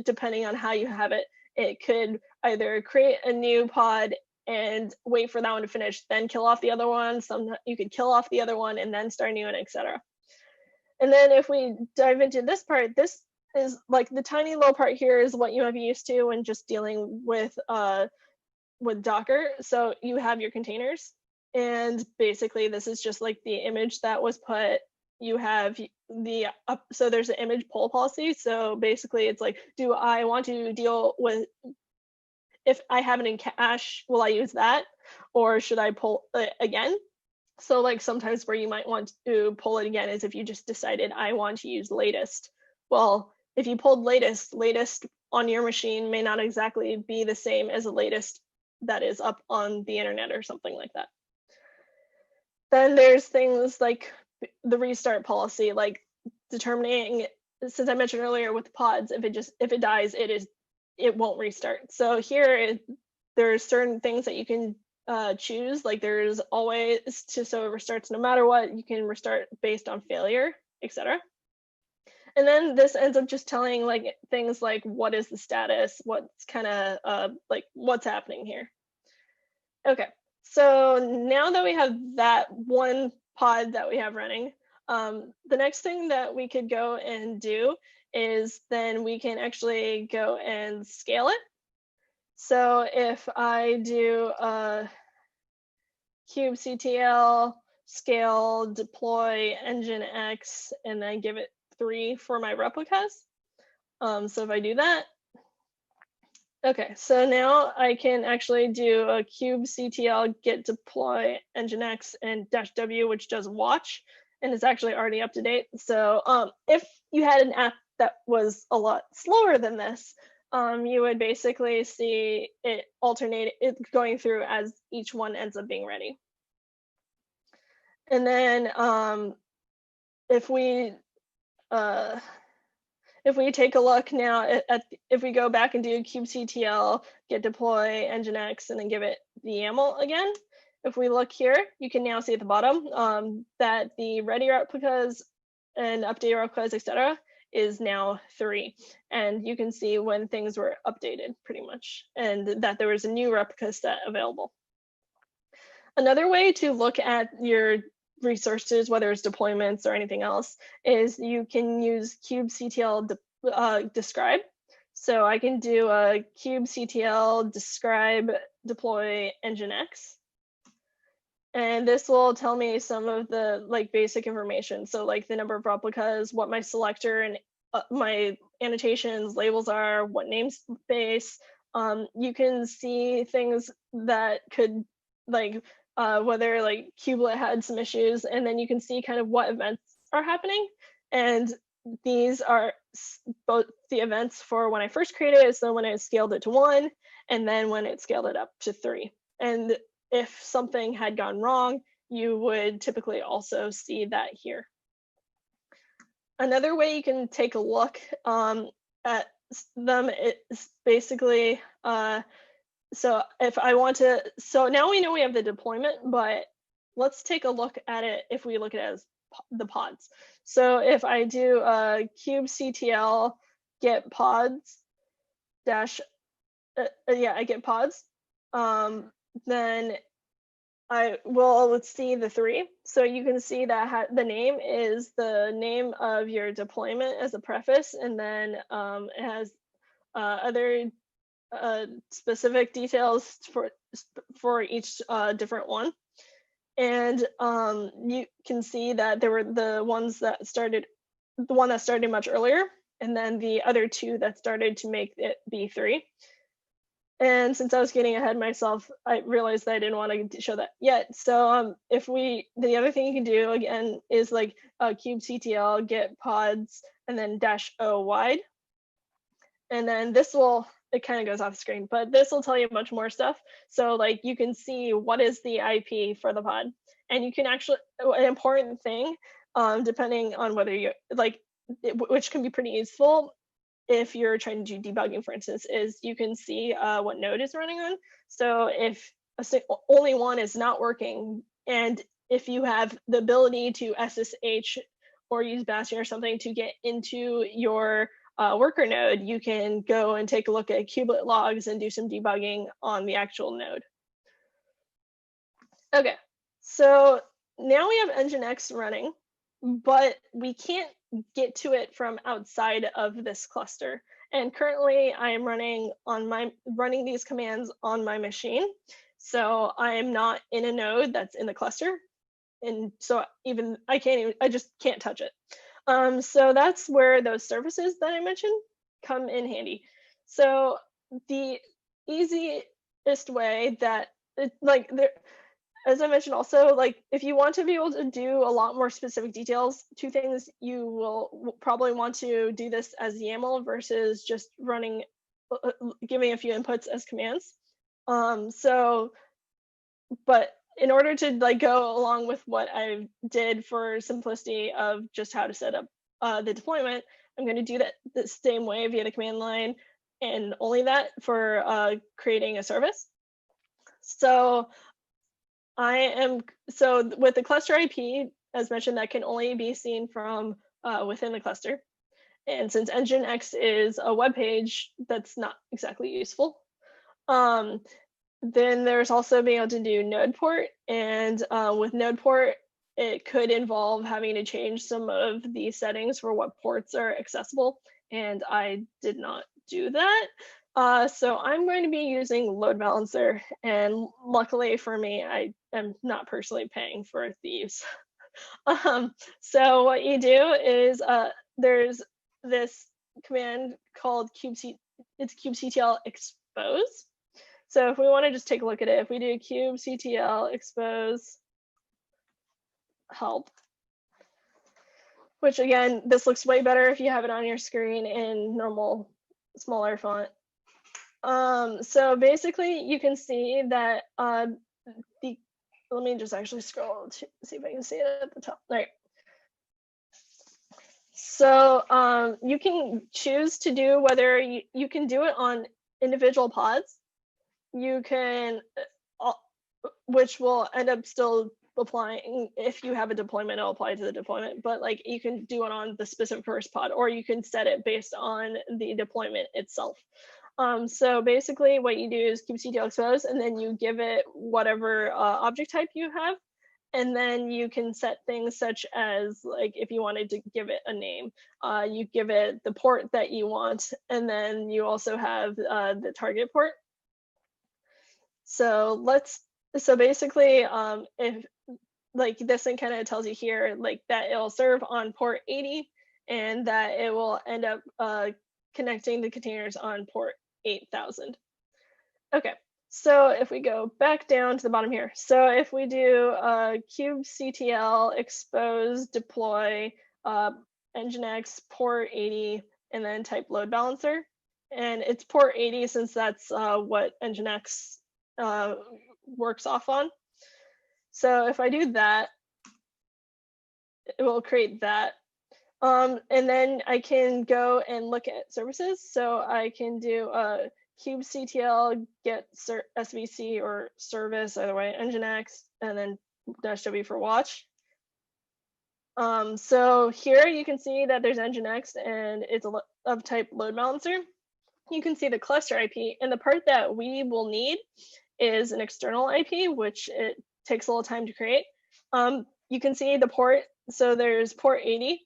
depending on how you have it, it could either create a new pod and wait for that one to finish, then kill off the other one. You could kill off the other one and then start a new one, etc. And then if we dive into this part, this is like the tiny little part here is what you might be used to when just dealing with Docker. So you have your containers, and basically this is just like the image that was put. You have so there's an image pull policy. So basically it's like, do I want to deal with, if I have it in cache, will I use that, or should I pull it again? So like sometimes where you might want to pull it again is if you just decided I want to use latest. Well, if you pulled latest on your machine may not exactly be the same as the latest that is up on the internet or something like that. Then there's things like the restart policy, like determining, since I mentioned earlier with the pods, if it dies, it won't restart. So here there's certain things that you can choose, like there's always so it restarts no matter what. You can restart based on failure, etc. And then this ends up just telling like things like what is the status, what's kind of like what's happening here. Okay, so now that we have that one pod that we have running, the next thing that we could go and do is then we can actually go and scale it. So if I do kubectl scale deploy Nginx and then give it 3 for my replicas. So if I do that, okay, so now I can actually do a kubectl get deploy Nginx and -w, which does watch, and it's actually already up to date. So if you had an app that was a lot slower than this, you would basically see it going through as each one ends up being ready. And then if we take a look now if we go back and do kubectl get deploy Nginx and then give it the YAML again, if we look here, you can now see at the bottom that the ready replicas and update replicas, etc., is now 3. And you can see when things were updated pretty much, and that there was a new replica set available. Another way to look at your resources, whether it's deployments or anything else, is you can use kubectl describe. So I can do a kubectl describe deploy nginx. And this will tell me some of the like basic information. So like the number of replicas, what my selector and my annotations, labels are, what namespace. You can see things that could like whether like kubelet had some issues, and then you can see kind of what events are happening. And these are both the events for when I first created it, so when I scaled it to 1, and then when it scaled it up to 3. And if something had gone wrong, you would typically also see that here. Another way you can take a look at them is basically, so if I want to, so now we know we have the deployment, but let's take a look at it if we look at it as the pods. So if I do kubectl get pods dash, I get pods, then let's see the 3. So you can see that the name is the name of your deployment as a preface, and then it has other specific details for each different one. And you can see that there were the one that started much earlier, and then the other 2 that started to make it be 3. And since I was getting ahead of myself, I realized that I didn't want to show that yet. So the other thing you can do again is like kubectl get pods and then -o wide. And then it kind of goes off the screen, but this will tell you much more stuff. So like you can see what is the IP for the pod. And you can actually, an important thing, depending on whether you're like, which can be pretty useful, if you're trying to do debugging, for instance, is you can see what node is running on. So if only one is not working, and if you have the ability to SSH or use Bastion or something to get into your worker node, you can go and take a look at kubelet logs and do some debugging on the actual node. Okay, so now we have nginx running, but we can't get to it from outside of this cluster. And currently I am running these commands on my machine. So I am not in a node that's in the cluster. And so I just can't touch it. So that's where those services that I mentioned come in handy. So the easiest way that as I mentioned also, like if you want to be able to do a lot more specific details, 2 things, you will probably want to do this as YAML versus just running, giving a few inputs as commands. But in order to like go along with what I did for simplicity of just how to set up the deployment, I'm going to do that the same way via the command line, and only that for creating a service. So with the cluster IP, as mentioned, that can only be seen from within the cluster. And since nginx is a web page, that's not exactly useful. Then there's also being able to do node port, and with node port, it could involve having to change some of the settings for what ports are accessible, and I did not do that. So I'm going to be using load balancer, and luckily for me, I am not personally paying for the use. So what you do is there's this command called kubectl expose. So if we want to just take a look at it, if we do kubectl expose help, which again, this looks way better if you have it on your screen in normal, smaller font. So basically you can see that let me just actually scroll to see if I can see it at the top. All right. So you can choose to do whether you can do it on individual pods. You can, which will end up still applying, if you have a deployment, it'll apply to the deployment, but like you can do it on the specific first pod, or you can set it based on the deployment itself. So basically what you do is kubectl expose, and then you give it whatever object type you have. And then you can set things such as, like, if you wanted to give it a name, you give it the port that you want, and then you also have the target port. So basically, if like this thing kind of tells you here, like that it'll serve on port 80, and that it will end up connecting the containers on port 8000. Okay. So if we go back down to the bottom here, so if we do kubectl expose deploy nginx port 80, and then type load balancer, and it's port 80 since that's what nginx works off on. So if I do that, it will create that. And then I can go and look at services. So I can do kubectl get svc or service, either way, nginx, and then -w for watch. So here you can see that there's nginx, and it's of type load balancer. You can see the cluster IP, and the part that we will need is an external IP, which it takes a little time to create. You can see the port, so there's port 80.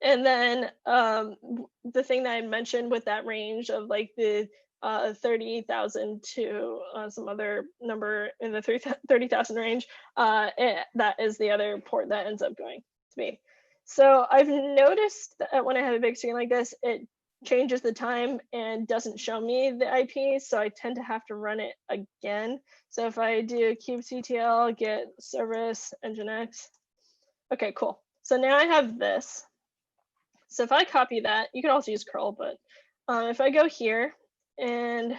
And then the thing that I mentioned with that range of like the 30,000 to some other number in the 30,000 range, that is the other port that ends up going to me. So I've noticed that when I have a big screen like this, it changes the time and doesn't show me the IP, so I tend to have to run it again. So if I do kubectl get service nginx, okay, cool. So now I have this. So if I copy that, you can also use curl, but if I go here and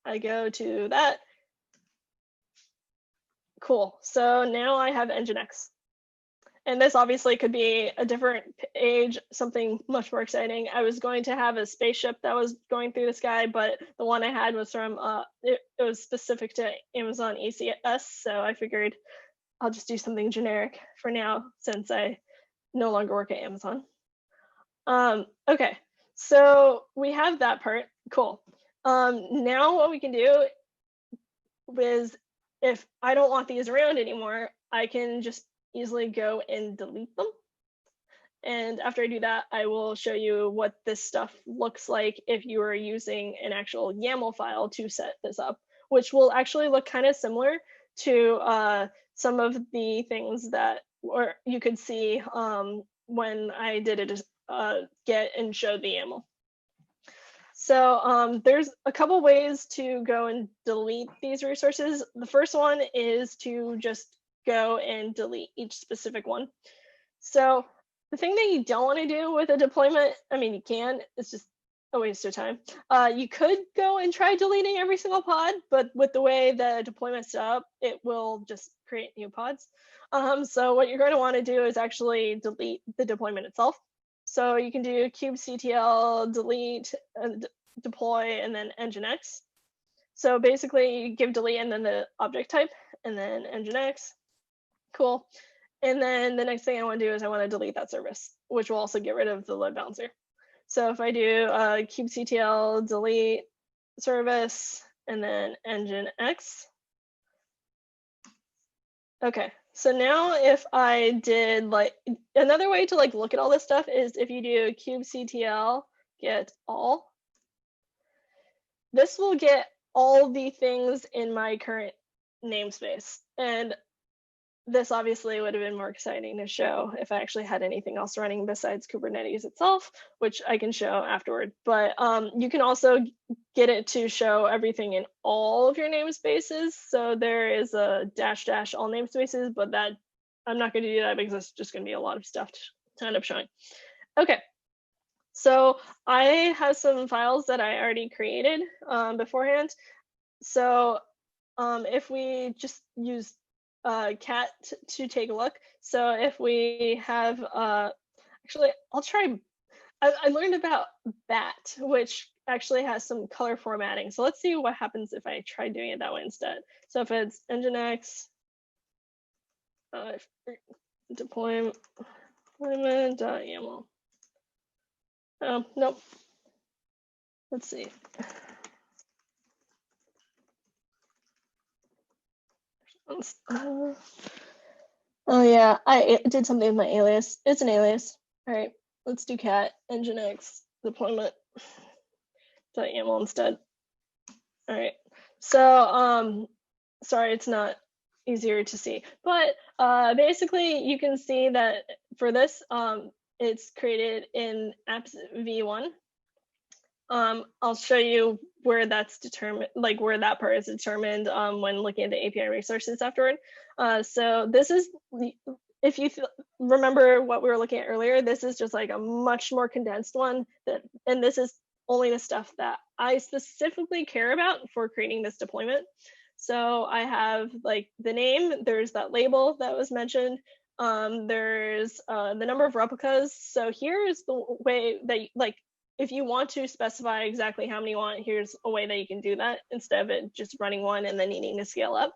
I go to that, cool. So now I have nginx. And this obviously could be a different page, something much more exciting. I was going to have a spaceship that was going through the sky, but the one I had was from, it was specific to Amazon ECS. So I figured I'll just do something generic for now, since I no longer work at Amazon. Okay, so we have that part, cool. Now what we can do is, if I don't want these around anymore, I can just easily go and delete them. And after I do that, I will show you what this stuff looks like if you are using an actual YAML file to set this up, which will actually look kind of similar to some of the things that you could see when I did it get and show the YAML. So there's a couple ways to go and delete these resources. The first one is to just go and delete each specific one. So the thing that you don't want to do with a deployment, I mean, you can, it's just a waste of time. You could go and try deleting every single pod, but with the way the deployment's set up, it will just create new pods. So what you're going to want to do is actually delete the deployment itself. So you can do kubectl delete and deploy and then nginx. So basically you give delete and then the object type and then nginx. Cool. And then the next thing I want to do is I want to delete that service, which will also get rid of the load balancer. So if I do kubectl delete service and then nginx. Okay, so now if I did, like, another way to like look at all this stuff is if you do kubectl get all, this will get all the things in my current namespace. And this obviously would have been more exciting to show if I actually had anything else running besides Kubernetes itself, which I can show afterward. But you can also get it to show everything in all of your namespaces. So there is a -- all namespaces, but that I'm not going to do that because it's just going to be a lot of stuff to end up showing. Okay. So I have some files that I already created beforehand. So if we just use cat to take a look. So if we have, actually, I'll try, I learned about bat, which actually has some color formatting. So let's see what happens if I try doing it that way instead. So if it's nginx deployment.yaml. Oh, nope. Let's see. Oh yeah, I did something with my alias. It's an alias. All right, let's do cat nginx deployment.yaml instead. All right, so sorry, it's not easier to see, but basically you can see that for this, it's created in apps v1. I'll show you where that's determined, like where that part is determined when looking at the API resources afterward. So this is, if you remember what we were looking at earlier, this is just like a much more condensed one, and this is only the stuff that I specifically care about for creating this deployment. So I have like the name, there's that label that was mentioned, there's the number of replicas. So here's the way that like, if you want to specify exactly how many you want, here's a way that you can do that instead of it just running one and then needing to scale up.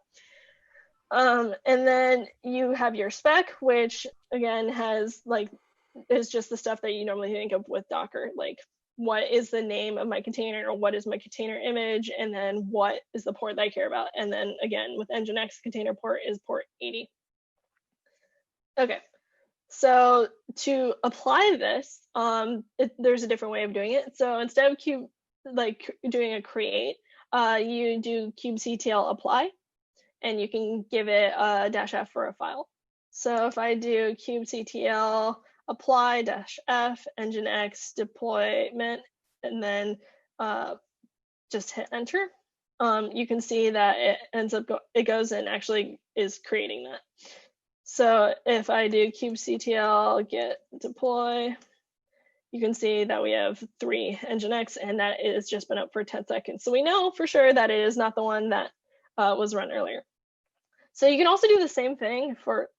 And then you have your spec, which again has like, is just the stuff that you normally think of with Docker, like what is the name of my container, or what is my container image, and then what is the port that I care about. And then again, with nginx, container port is port 80. Okay. So to apply this, there's a different way of doing it. So instead of doing a create, you do kubectl apply, and you can give it a -f for a file. So if I do kubectl apply -f nginx deployment, and then just hit enter, you can see that it ends up it goes and actually is creating that. So if I do kubectl get deploy, you can see that we have 3 nginx, and that is just been up for 10 seconds. So we know for sure that it is not the one that was run earlier. So you can also do the same thing for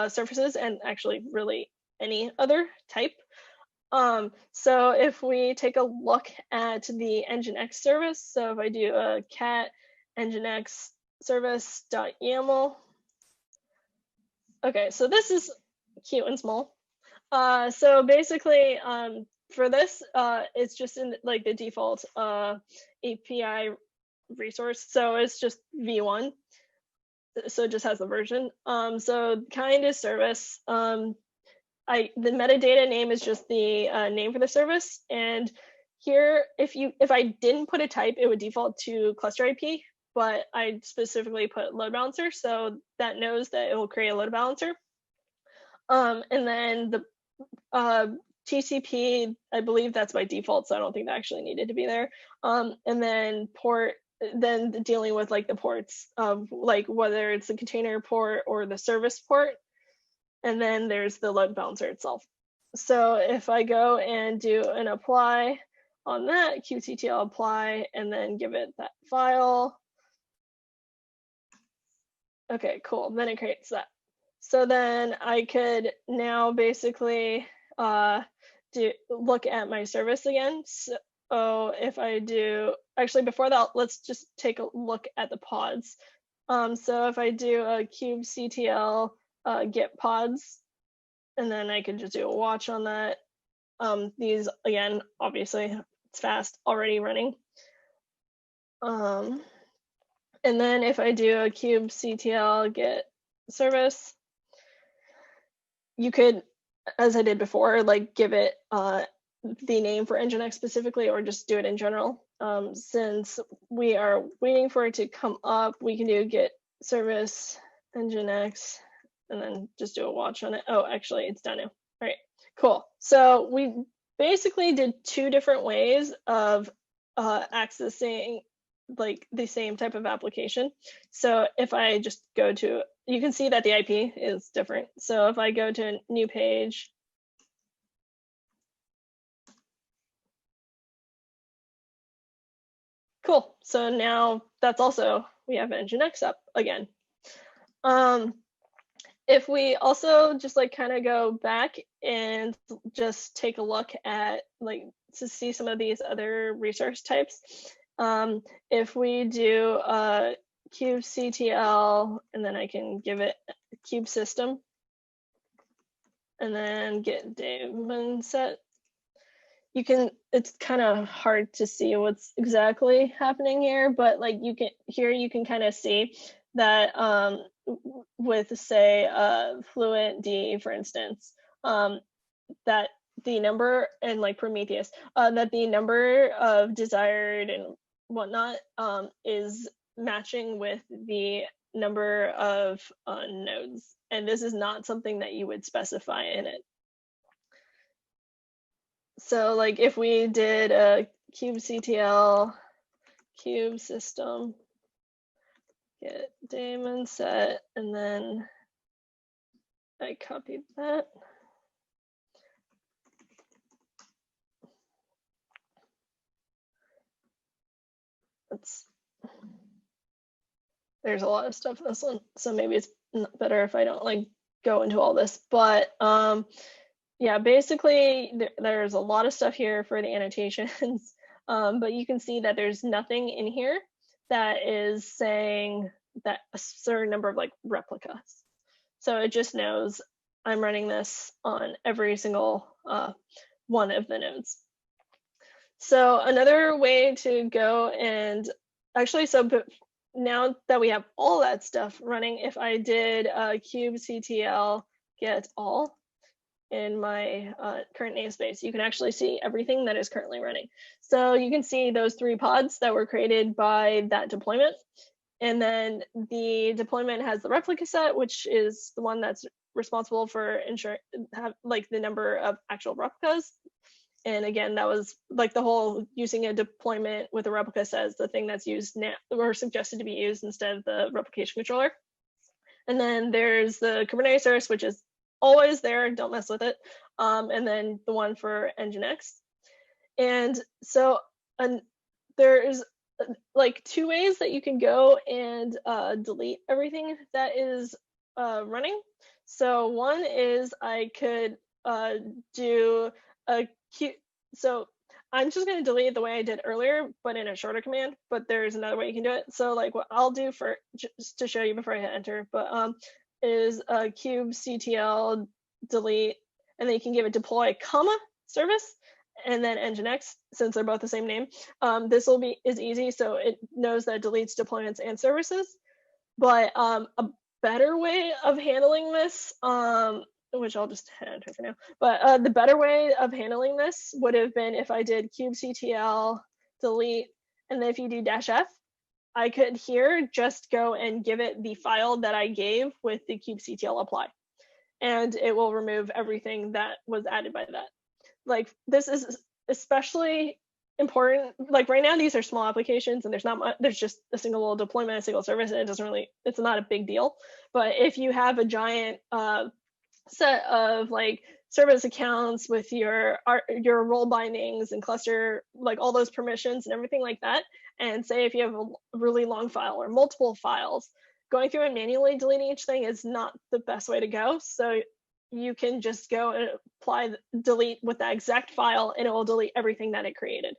surfaces, and actually really any other type. So if we take a look at the nginx service, so if I do a cat nginx service.yaml, okay, so this is cute and small. So basically, for this, it's just in like the default API resource. So it's just v1. So it just has the version. So kind is service. The metadata name is just the name for the service. And here, if I didn't put a type, it would default to cluster IP. But I specifically put load balancer, so that knows that it will create a load balancer. And then the TCP, I believe that's by default, so I don't think that actually needed to be there. And then port, then dealing with like the ports of like whether it's the container port or the service port. And then there's the load balancer itself. So if I go and do an apply on that, kubectl apply, and then give it that file. Okay, cool, then it creates that. So then I could now basically look at my service again. So if I do, actually before that, let's just take a look at the pods. So if I do a kubectl get pods, and then I could just do a watch on that. These, again, obviously it's fast, already running. And then if I do a kubectl get service, you could, as I did before, like give it the name for nginx specifically, or just do it in general. Since we are waiting for it to come up, we can do get service nginx, and then just do a watch on it. Oh, actually, it's done now. All right, cool. So we basically did 2 different ways of accessing like the same type of application. So if I just go to, you can see that the IP is different. So if I go to a new page, cool. So now that's also, we have nginx up again. If we also just like kind of go back and just take a look at like to see some of these other resource types, if we do kubectl, and then I can give it cube system, and then get daemon set. You can, it's kind of hard to see what's exactly happening here, but like you can kind of see that with say fluent D, for instance, that the number, and like Prometheus, that the number of desired and whatnot is matching with the number of nodes. And this is not something that you would specify in it. So like if we did a kubectl cube system, get daemon set, and then I copied that. There's a lot of stuff in this one, so maybe it's better if I don't like go into all this, but yeah, basically there's a lot of stuff here for the annotations, but you can see that there's nothing in here that is saying that a certain number of like replicas. So it just knows I'm running this on every single one of the nodes. So another way to go and actually, so now that we have all that stuff running, if I did kubectl get all in my current namespace, you can actually see everything that is currently running. So you can see those 3 pods that were created by that deployment. And then the deployment has the replica set, which is the one that's responsible for ensuring like the number of actual replicas. And again, that was like the whole using a deployment with a replica set is the thing that's used now or suggested to be used instead of the replication controller. And then there's the Kubernetes service, which is always there, don't mess with it. And then the one for Nginx. And so there's like 2 ways that you can go and delete everything that is running. So one is I could do a so I'm just going to delete it the way I did earlier, but in a shorter command, but there's another way you can do it. So like what I'll do for just to show you before I hit enter, but is a kubectl delete, and then you can give it deploy comma service and then Nginx, since they're both the same name. This is easy, so it knows that it deletes deployments and services. But a better way of handling this, which I'll just hit enter for now, but the better way of handling this would have been if I did kubectl delete, and then if you do -f, I could here just go and give it the file that I gave with the kubectl apply, and it will remove everything that was added by that. Like this is especially important. Like right now, these are small applications and there's not much, there's just a single little deployment, a single service, and it doesn't really, it's not a big deal. But if you have a giant set of like service accounts with your role bindings and cluster, like all those permissions and everything like that, and say if you have a really long file or multiple files, going through and manually deleting each thing is not the best way to go. So you can just go and apply delete with that exact file and it will delete everything that it created.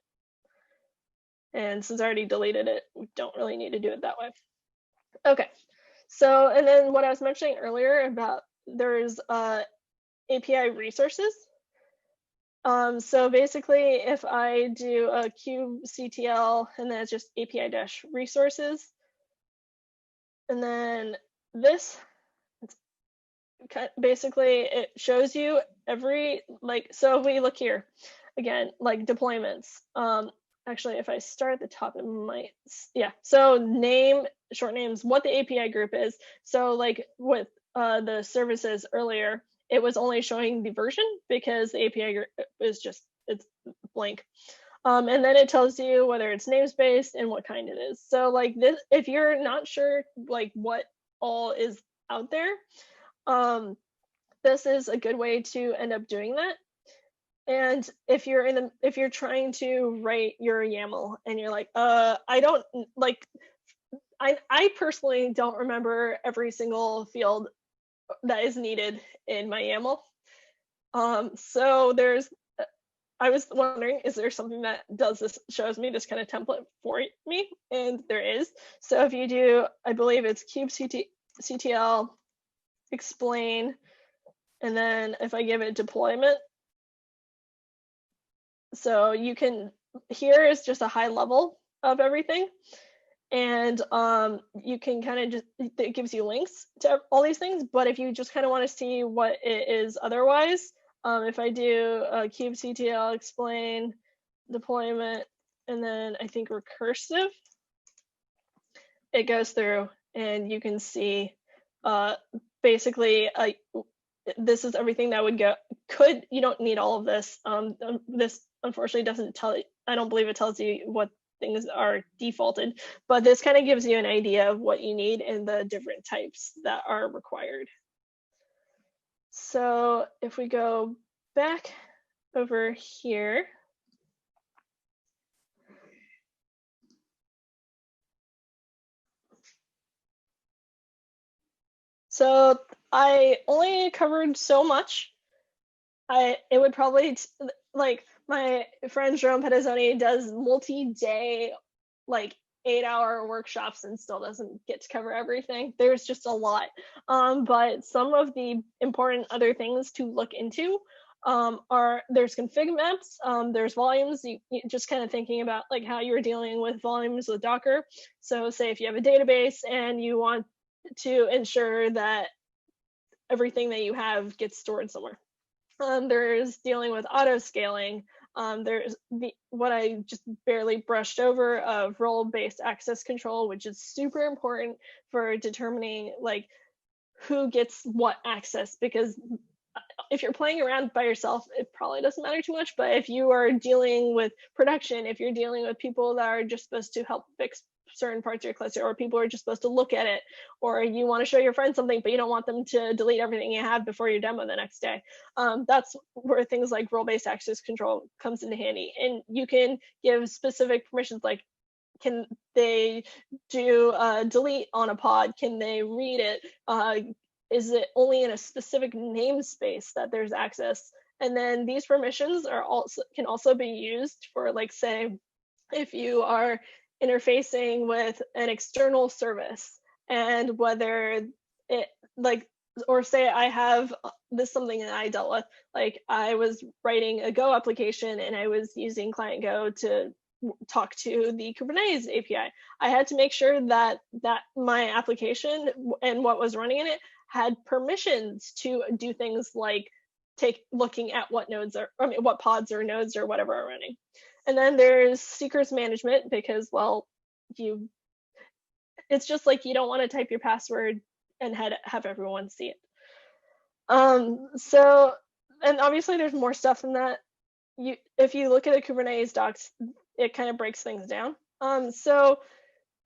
And since I already deleted it, we don't really need to do it that way. Okay, so, and then what I was mentioning earlier about there's API resources. So basically, if I do a kubectl and then it's just API-resources, and then this, basically it shows you every, like, so if we look here, again, like deployments. Actually, if I start at the top, it might, yeah. So name, short names, what the API group is. So like with the services earlier, it was only showing the version because the API group is just, it's blank. And then it tells you whether it's namespace and what kind it is. So like this, if you're not sure like what all is out there, this is a good way to end up doing that. And if you're trying to write your YAML and you're like, I don't like, I personally don't remember every single field that is needed in my YAML. So I was wondering, is there something that does this, shows me this kind of template for me? And there is. So if you do, I believe it's kubectl explain, and then if I give it deployment, so you can, here is just a high level of everything. And you can kind of just, it gives you links to all these things. But if you just kind of want to see what it is otherwise, if I do kubectl explain deployment, and then I think recursive, it goes through and you can see basically this is everything that would go, you don't need all of this. This unfortunately doesn't tell you, I don't believe it tells you what things are defaulted, but this kind of gives you an idea of what you need and the different types that are required. So if we go back over here, so I only covered so much. It would probably like my friend Jerome Petazzoni does multi-day, like 8-hour workshops and still doesn't get to cover everything. There's just a lot. But some of the important other things to look into are, there's config maps, there's volumes, you just kind of thinking about like how you're dealing with volumes with Docker. So say if you have a database and you want to ensure that everything that you have gets stored somewhere. There's dealing with auto scaling. There's what I just barely brushed over of role-based access control, which is super important for determining like who gets what access, because if you're playing around by yourself, it probably doesn't matter too much. But if you are dealing with production, if you're dealing with people that are just supposed to help fix certain parts of your cluster, or people are just supposed to look at it, or you want to show your friend something, but you don't want them to delete everything you have before your demo the next day. That's where things like role-based access control comes into handy. And you can give specific permissions, like can they do delete on a pod? Can they read it? Is it only in a specific namespace that there's access? And then these permissions are can also be used for, like, say, if you are interfacing with an external service, and whether it, like, or say I have this, something that I dealt with, like I was writing a Go application and I was using client Go to talk to the Kubernetes API. I had to make sure that my application and what was running in it had permissions to do things like looking at what nodes are, I mean, what pods or nodes or whatever are running. And then there's secrets management, because, well, it's just like you don't want to type your password and have everyone see it. So, and obviously there's more stuff than that. If you look at the Kubernetes docs, it kind of breaks things down. So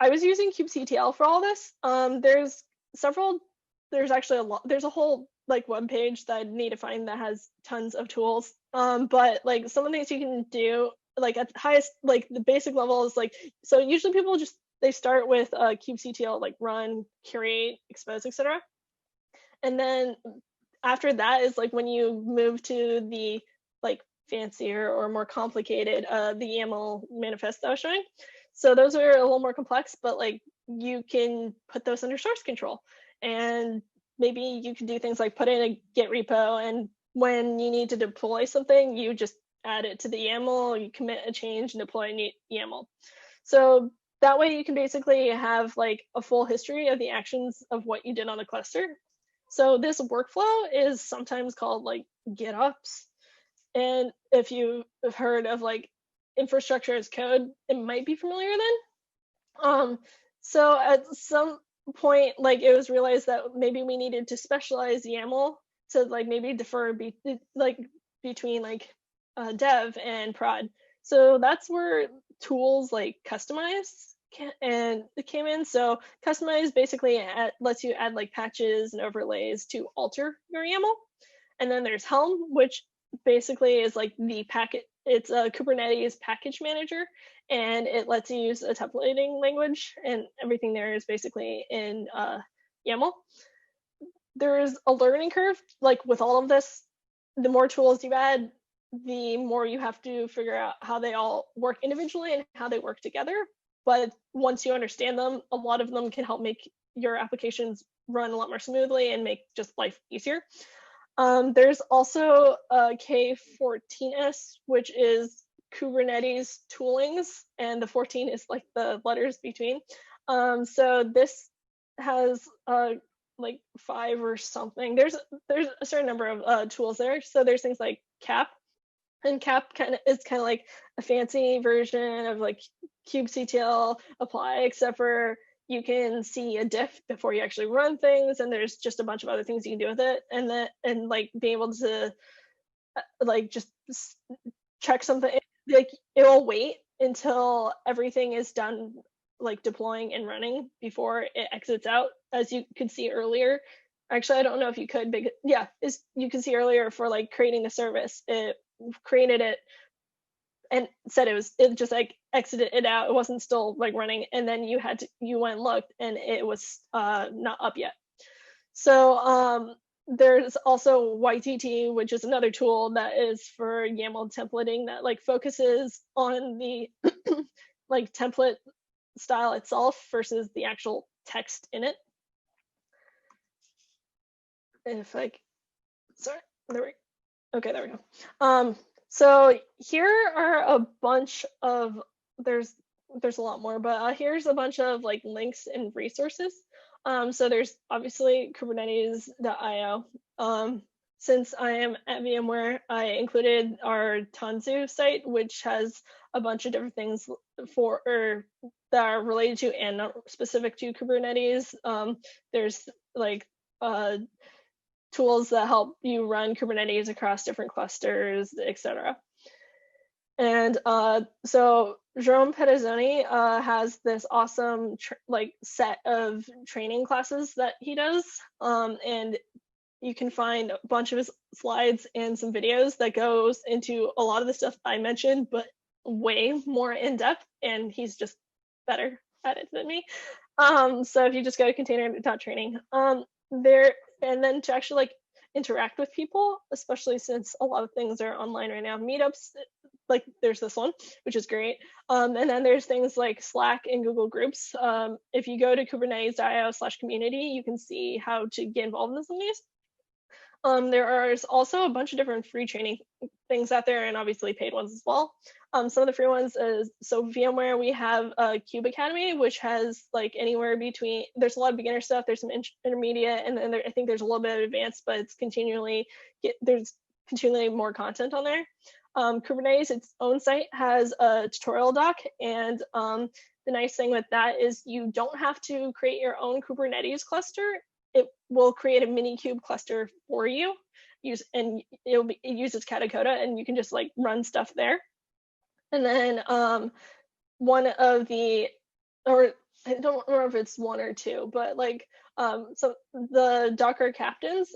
I was using kubectl for all this. There's actually a lot. There's a whole like web page that I need to find that has tons of tools. But like some of the things you can do, like at the highest, like the basic level is like, so usually people they start with kubectl, like run, curate, expose, etc. And then after that is like when you move to the like fancier or more complicated, the YAML manifest that I was showing. So those are a little more complex, but like you can put those under source control. And maybe you can do things like put in a Git repo, and when you need to deploy something, you just add it to the YAML, you commit a change and deploy a YAML. So that way you can basically have like a full history of the actions of what you did on the cluster. So this workflow is sometimes called like GitOps. And if you've heard of like infrastructure as code, it might be familiar then. So at some point, like it was realized that maybe we needed to specialize YAML to like maybe defer between like dev and prod. So that's where tools like Customize and it came in. So Customize basically lets you add like patches and overlays to alter your YAML. And then there's Helm, which basically is like the packet. It's a Kubernetes package manager, and it lets you use a templating language, and everything there is basically in YAML. There's a learning curve, like with all of this. The more tools you add, the more you have to figure out how they all work individually and how they work together. But once you understand them, a lot of them can help make your applications run a lot more smoothly and make just life easier. There's also K14s, which is Kubernetes toolings, and the 14 is like the letters between. So this has like 5 or something. There's a certain number of tools there. So there's things like CAP, and CAP is kind of like a fancy version of like kubectl apply, except for you can see a diff before you actually run things, and there's just a bunch of other things you can do with it, and like being able to like just check something, like it will wait until everything is done like deploying and running before it exits out, as you could see earlier. Actually, I don't know if you could, but yeah, you can see earlier for like creating the service, it created it and said it just like exited it out. It wasn't still like running, and then you went and looked, and it was not up yet. So there's also YTT, which is another tool that is for YAML templating that like focuses on the like template style itself versus the actual text in it. If like, sorry, there we go. So here are a bunch of, there's a lot more, but here's a bunch of like links and resources. So there's obviously Kubernetes.io. Since I am at VMware, I included our Tanzu site, which has a bunch of different things that are related to and not specific to Kubernetes. There's like tools that help you run Kubernetes across different clusters, etc. And so Jerome Petazzoni has this awesome set of training classes that he does, and you can find a bunch of his slides and some videos that goes into a lot of the stuff I mentioned, but way more in depth, and he's just better at it than me. So if you just go to container.training, and then to actually like interact with people, especially since a lot of things are online right now, meetups, like there's this one, which is great. And then there's things like Slack and Google Groups. If you go to kubernetes.io/community, you can see how to get involved in some of these. There are also a bunch of different free training things out there, and obviously paid ones as well. Some of the free ones is, so VMware, we have Cube Academy, which has like anywhere between, there's a lot of beginner stuff, there's some intermediate, and then I think there's a little bit of advanced, but it's there's continually more content on there. Kubernetes, its own site, has a tutorial doc, and the nice thing with that is you don't have to create your own Kubernetes cluster. It will create a mini kube cluster for you, and it uses Katacoda, and you can just like run stuff there. And then one of the, or I don't remember if it's one or two, but like so the Docker captains,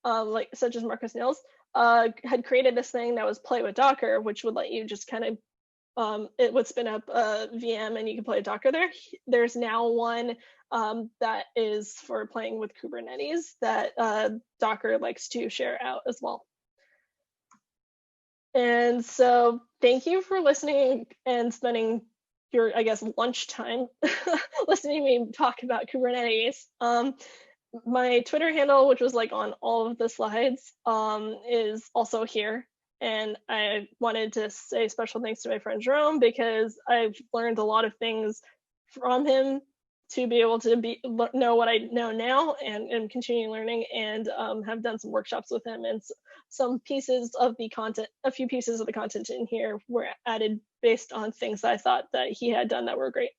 like such as Marcus Nils, had created this thing that was Play with Docker, which would let you just kind of, it would spin up a VM and you can play Docker there. There's now one that is for playing with Kubernetes that Docker likes to share out as well. And so thank you for listening and spending your, I guess, lunchtime listening to me talk about Kubernetes. My Twitter handle, which was like on all of the slides, is also here. And I wanted to say special thanks to my friend Jerome, because I've learned a lot of things from him to be able to know what I know now, and continuing learning, and have done some workshops with him, and some pieces of the content, a few pieces of the content in here were added based on things that I thought that he had done that were great.